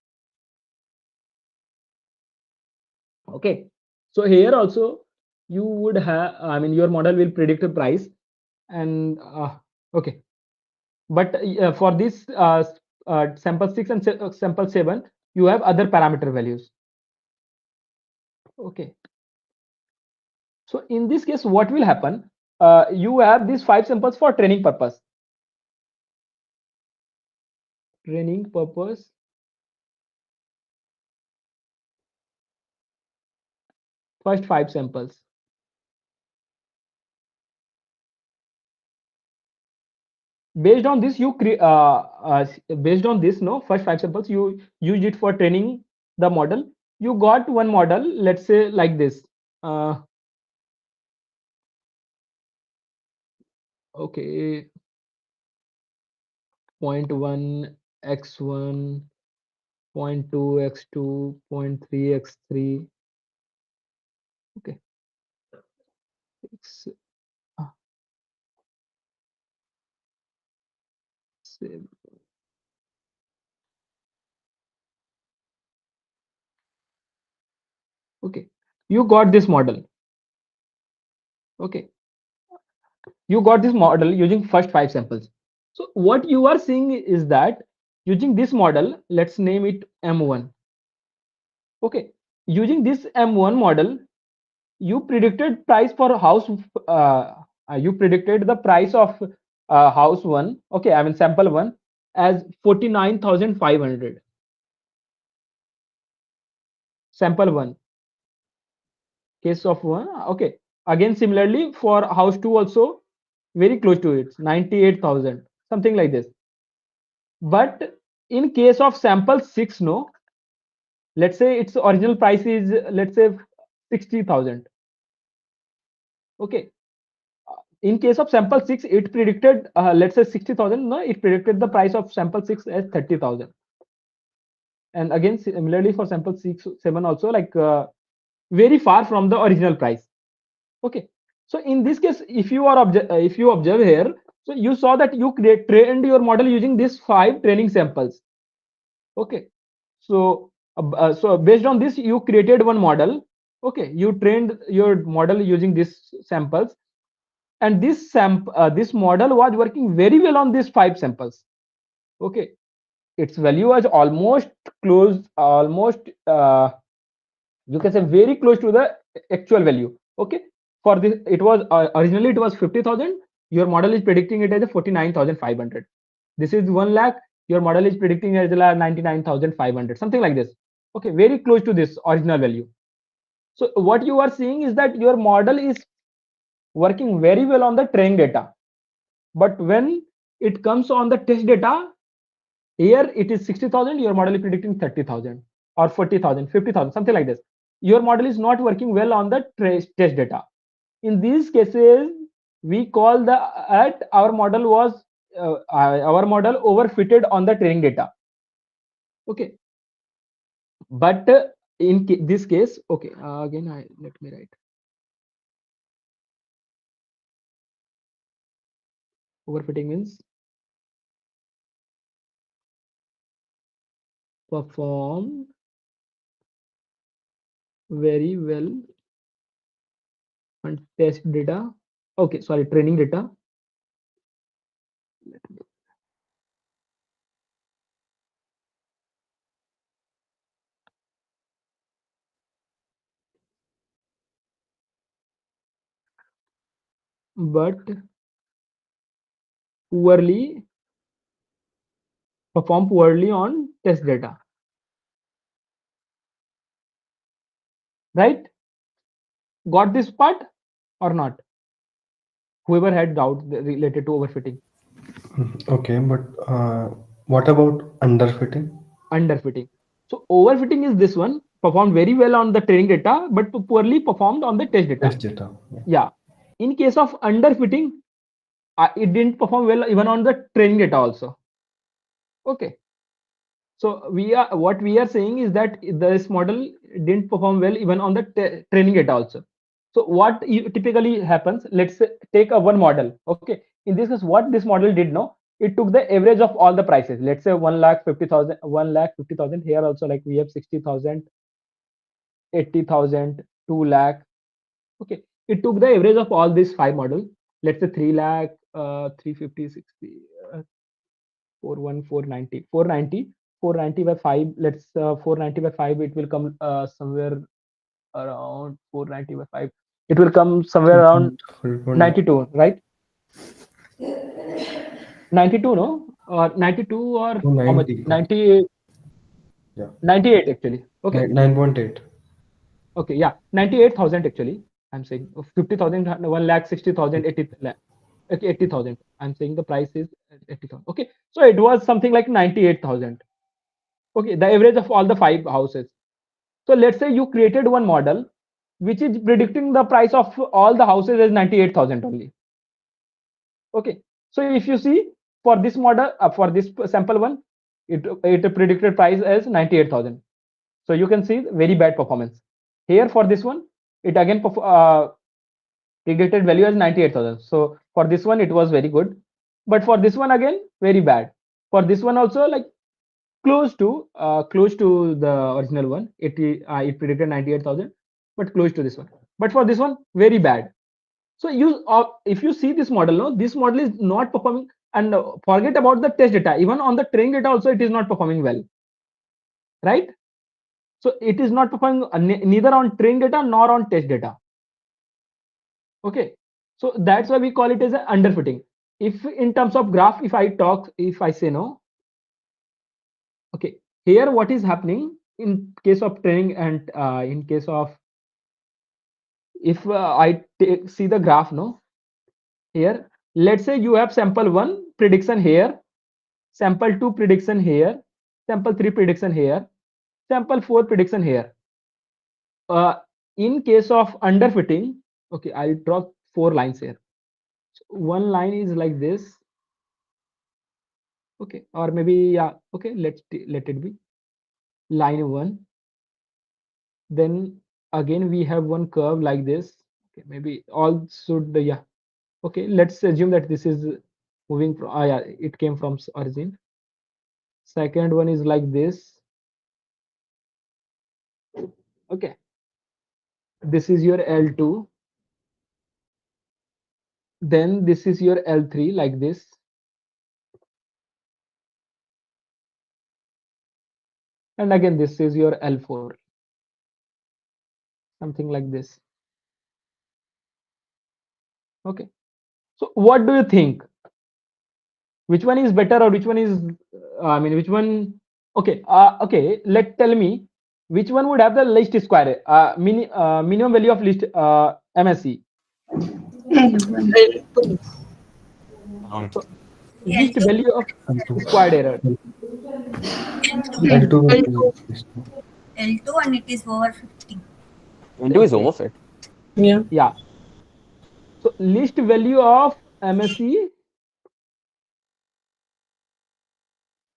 Okay, so here also you would have, I mean your model will predict a price, and okay, but for this sample 6 and sample 7, you have other parameter values. Okay, So in this case, what will happen? You have these 5 samples for training purpose. Training purpose. First 5 samples. Based on this, based on this, no, first 5 samples you use it for training the model. You got one model, let's say like this. Okay, 0.1 x1, 0.2 x2, 0.3 x3. Okay. X, save. Okay, you got this model. Okay, you got this model using first 5 samples. So what you are seeing is that using this model, let's name it M1. Okay, using this M1 model, you predicted price for house. You predicted the price of house one. Okay, I mean sample one as 49,500. Sample one, case of one. Okay, again similarly for house two also very close to it, 98,000, something like this. But in case of sample six, no, let's say its original price is, let's say 60,000. Okay, in case of sample 6 it predicted, let's say 60,000, no, it predicted the price of sample 6 as 30,000. And again similarly for sample 6 7 also, like very far from the original price. Okay, so in this case, if you are if you observe here, so you saw that you trained your model using these 5 training samples. Okay, so so based on this you created one model. Okay, you trained your model using these samples, and this model was working very well on these 5 samples. Okay, its value was almost close, almost you can say very close to the actual value. Okay, for this it was originally it was 50,000. Your model is predicting it as a 49,500. This is 1 lakh. Your model is predicting as 99,500, something like this. Okay, very close to this original value. So what you are seeing is that your model is working very well on the training data, but when it comes on the test data, here it is 60,000, your model is predicting 30,000 or 40,000, 50,000, something like this. Your model is not working well on the test data. In these cases, we call the at our model was our model overfitted on the training data. Okay, but in this case, okay, again let me write. Overfitting means perform very well on test data. Okay, sorry, training data. But poorly perform poorly on test data, right? Got this part or not? Whoever had doubt related to overfitting. Okay, but what about underfitting? Underfitting. So overfitting is this one, performed very well on the training data but poorly performed on the test data. Test data. Yeah, in case of underfitting, it didn't perform well even on the training data also. Okay, so what we are saying is that this model didn't perform well even on the training data also. So what typically happens, let's say, take a one model. Okay, in this case what this model did, no, it took the average of all the prices. Let's say 1,50,000, 1,50,000. Here also, like we have 60,000, 80,000, 2 lakh. Okay, it took the average of all these 5 models. Let's say 3 lakh, 350, 60, 41, 490, 490, 490 by 5. Let's 490 by 5, it will come somewhere around 490 by 5. it will come somewhere around 92, right? 92, no? Or 92 or how much? 290. 98, Yeah. 98 actually. Okay. 9.8. Okay, yeah, 98,000 actually. I'm saying 50,000, 1,60,000, 80 lakh. Okay, 80,000. I'm saying the price is 80,000. Okay, so it was something like 98,000. Okay, the average of all the 5 houses. So let's say you created one model which is predicting the price of all the houses as 98,000 only. Okay, so if you see for this model, for this sample one, it predicted price as 98,000. So you can see very bad performance. Here for this one, it again predicted value as 98,000. So for this one, it was very good, but for this one again, very bad. For this one also, like close to the original one. It predicted 98,000, but close to this one. But for this one, very bad. So if you see this model, no, this model is not performing. And forget about the test data. Even on the training data, also it is not performing well, right? So it is not performing neither on training data nor on test data. Okay, so that's why we call it as an underfitting. If in terms of graph, if I say no, okay, here what is happening in case of training and in case of, if see the graph, no, here, let's say you have sample 1 prediction here, sample 2 prediction here, sample 3 prediction here, sample 4 prediction here. In case of underfitting, okay, I'll draw 4 lines here. So one line is like this, okay, or maybe, yeah, okay, let it be line 1. Then again we have one curve like this. Okay, maybe all should, yeah, okay, let's assume that this is moving from, yeah, it came from origin. Second one is like this. Okay, this is your L2, then this is your L3 like this, and again this is your L4, something like this. Okay, so what do you think, which one is better, or which one is which one? Okay, tell me which one would have the least square, minimum value of least MSE. L1. So least value of squared error. L2 will L2. be L2 and it is over 50. L2 is overfit. Yeah. Yeah. So least value of MSE,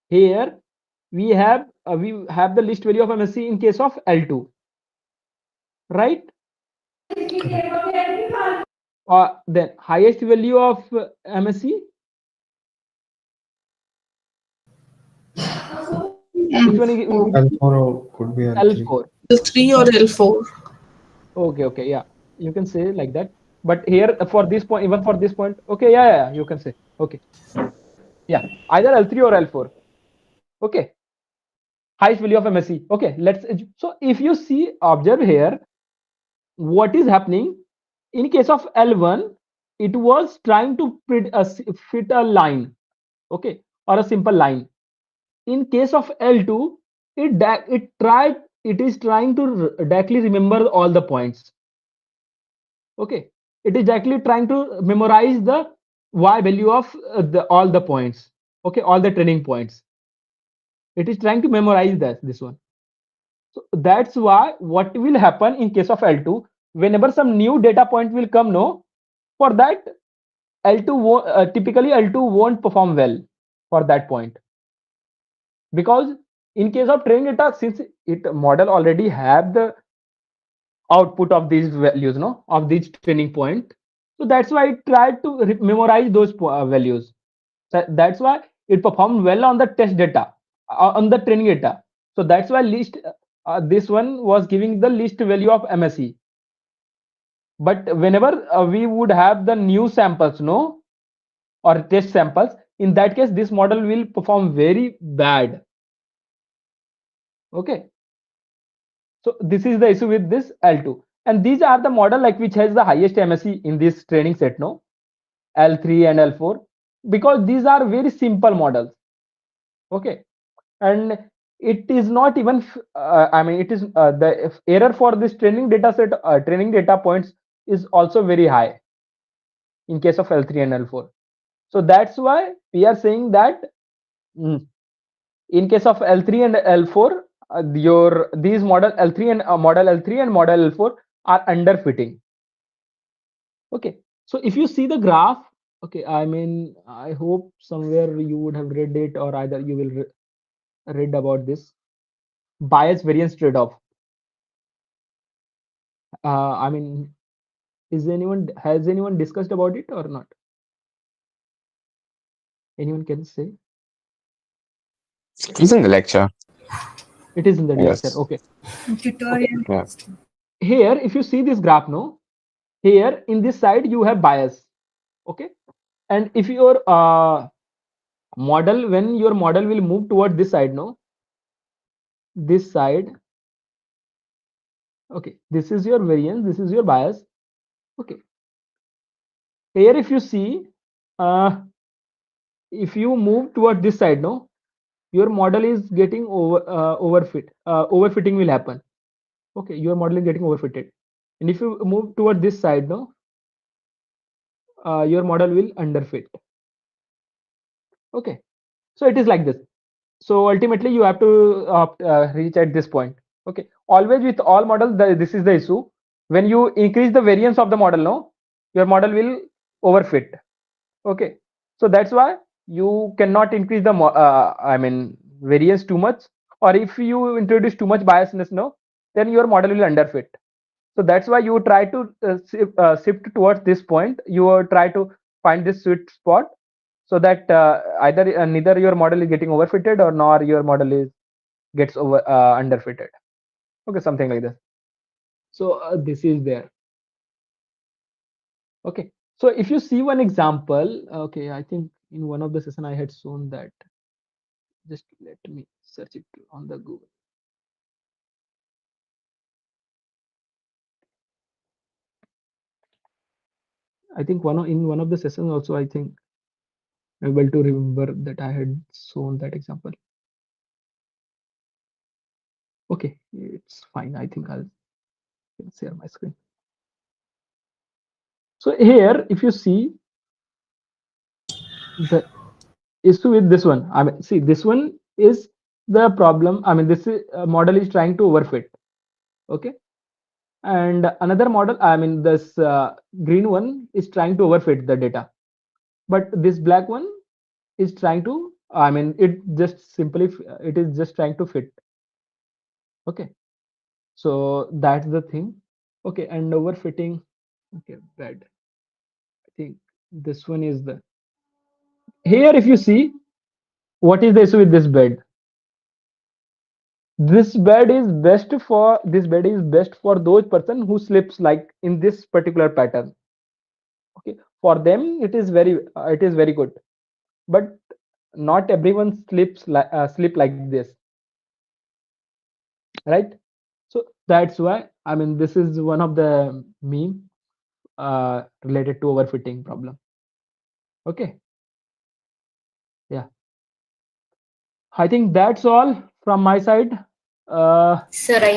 here we have the least value of MSE in case of L2, right? Then highest value of MSE, which one is L4 or could be L3. L4? L3 or L4. Okay, yeah, you can say like that. But here for this point, even for this point, okay, yeah, you can say, okay, yeah, either L3 or L4. Okay, highest value of MSE. Okay, so if you see, observe here, what is happening in case of L1, it was trying to fit a line, okay, or a simple line. In case of L2, it is trying to directly remember all the points. Okay, it is actually trying to memorize the y value of all the points. Okay, all the training points. It is trying to memorize this one. So that's why what will happen in case of L2, whenever some new data point will come, no, for that typically L2 won't perform well for that point, because in case of training data, since it model already have the output of these values, no, of these training point, so that's why it tried to memorize those values. So that's why it performed well on the test data, on the training data. So that's why least this one was giving the least value of MSE. But whenever we would have the new samples, no, or test samples, in that case this model will perform very bad. Okay, so this is the issue with this L2. And these are the model like which has the highest MSE in this training set, no? L3 and L4, because these are very simple models. Okay, and it is not even I mean, it is the error for this training data set, training data points is also very high in case of L3 and L4. So that's why we are saying that in case of L3 and L4, these model L3 and model L3 and model L4 are underfitting. Okay, so if you see the graph, okay, I mean, I hope somewhere you would have read it, or either you will read about this bias variance trade-off. I mean, has anyone discussed about it or not? Anyone can say? It is in the lecture. It is in the lecture. Yes. Okay. Tutorial. Yeah. Here, if you see this graph, no, here in this side you have bias. Okay, and if your model, when your model will move toward this side, no, this side. Okay, this is your variance, this is your bias. Okay, here if you see, if you move toward this side, no, your model is getting overfitting will happen. Okay, your model is getting overfitted, and if you move toward this side, no, your model will underfit. Okay, so it is like this. So ultimately you have to reach at this point. Okay, always with all models, this is the issue. When you increase the variance of the model, no, your model will overfit. Okay, so that's why you cannot increase the I mean, variance too much, or if you introduce too much biasness, no, then your model will underfit. So that's why you try to shift towards this point. You try to find this sweet spot, so that either neither your model is getting overfitted, or nor your model is gets over underfitted. Okay, something like this. So this is there. Okay, so if you see one example, okay, I think in one of the session I had shown that. Just let me search it on the Google. I think in one of the sessions also, I think I'm able to remember that I had shown that example. Okay, it's fine. I think I'll share my screen. So here, if you see the issue with this one, I mean, see, this one is the problem. I mean, this model is trying to overfit. Okay, and another model, I mean, this green one is trying to overfit the data, but this black one is trying to, I mean, it is just trying to fit. Okay, so that's the thing. Okay, and overfitting. Okay, bad. I think this one is the, here if you see, what is the issue with this bed? This bed is best for those person who sleeps like in this particular pattern. Okay, for them it is very good, but not everyone sleep like this, right? So that's why, I mean, this is one of the meme related to overfitting problem. Okay, yeah, I think that's all from my side. Sir, I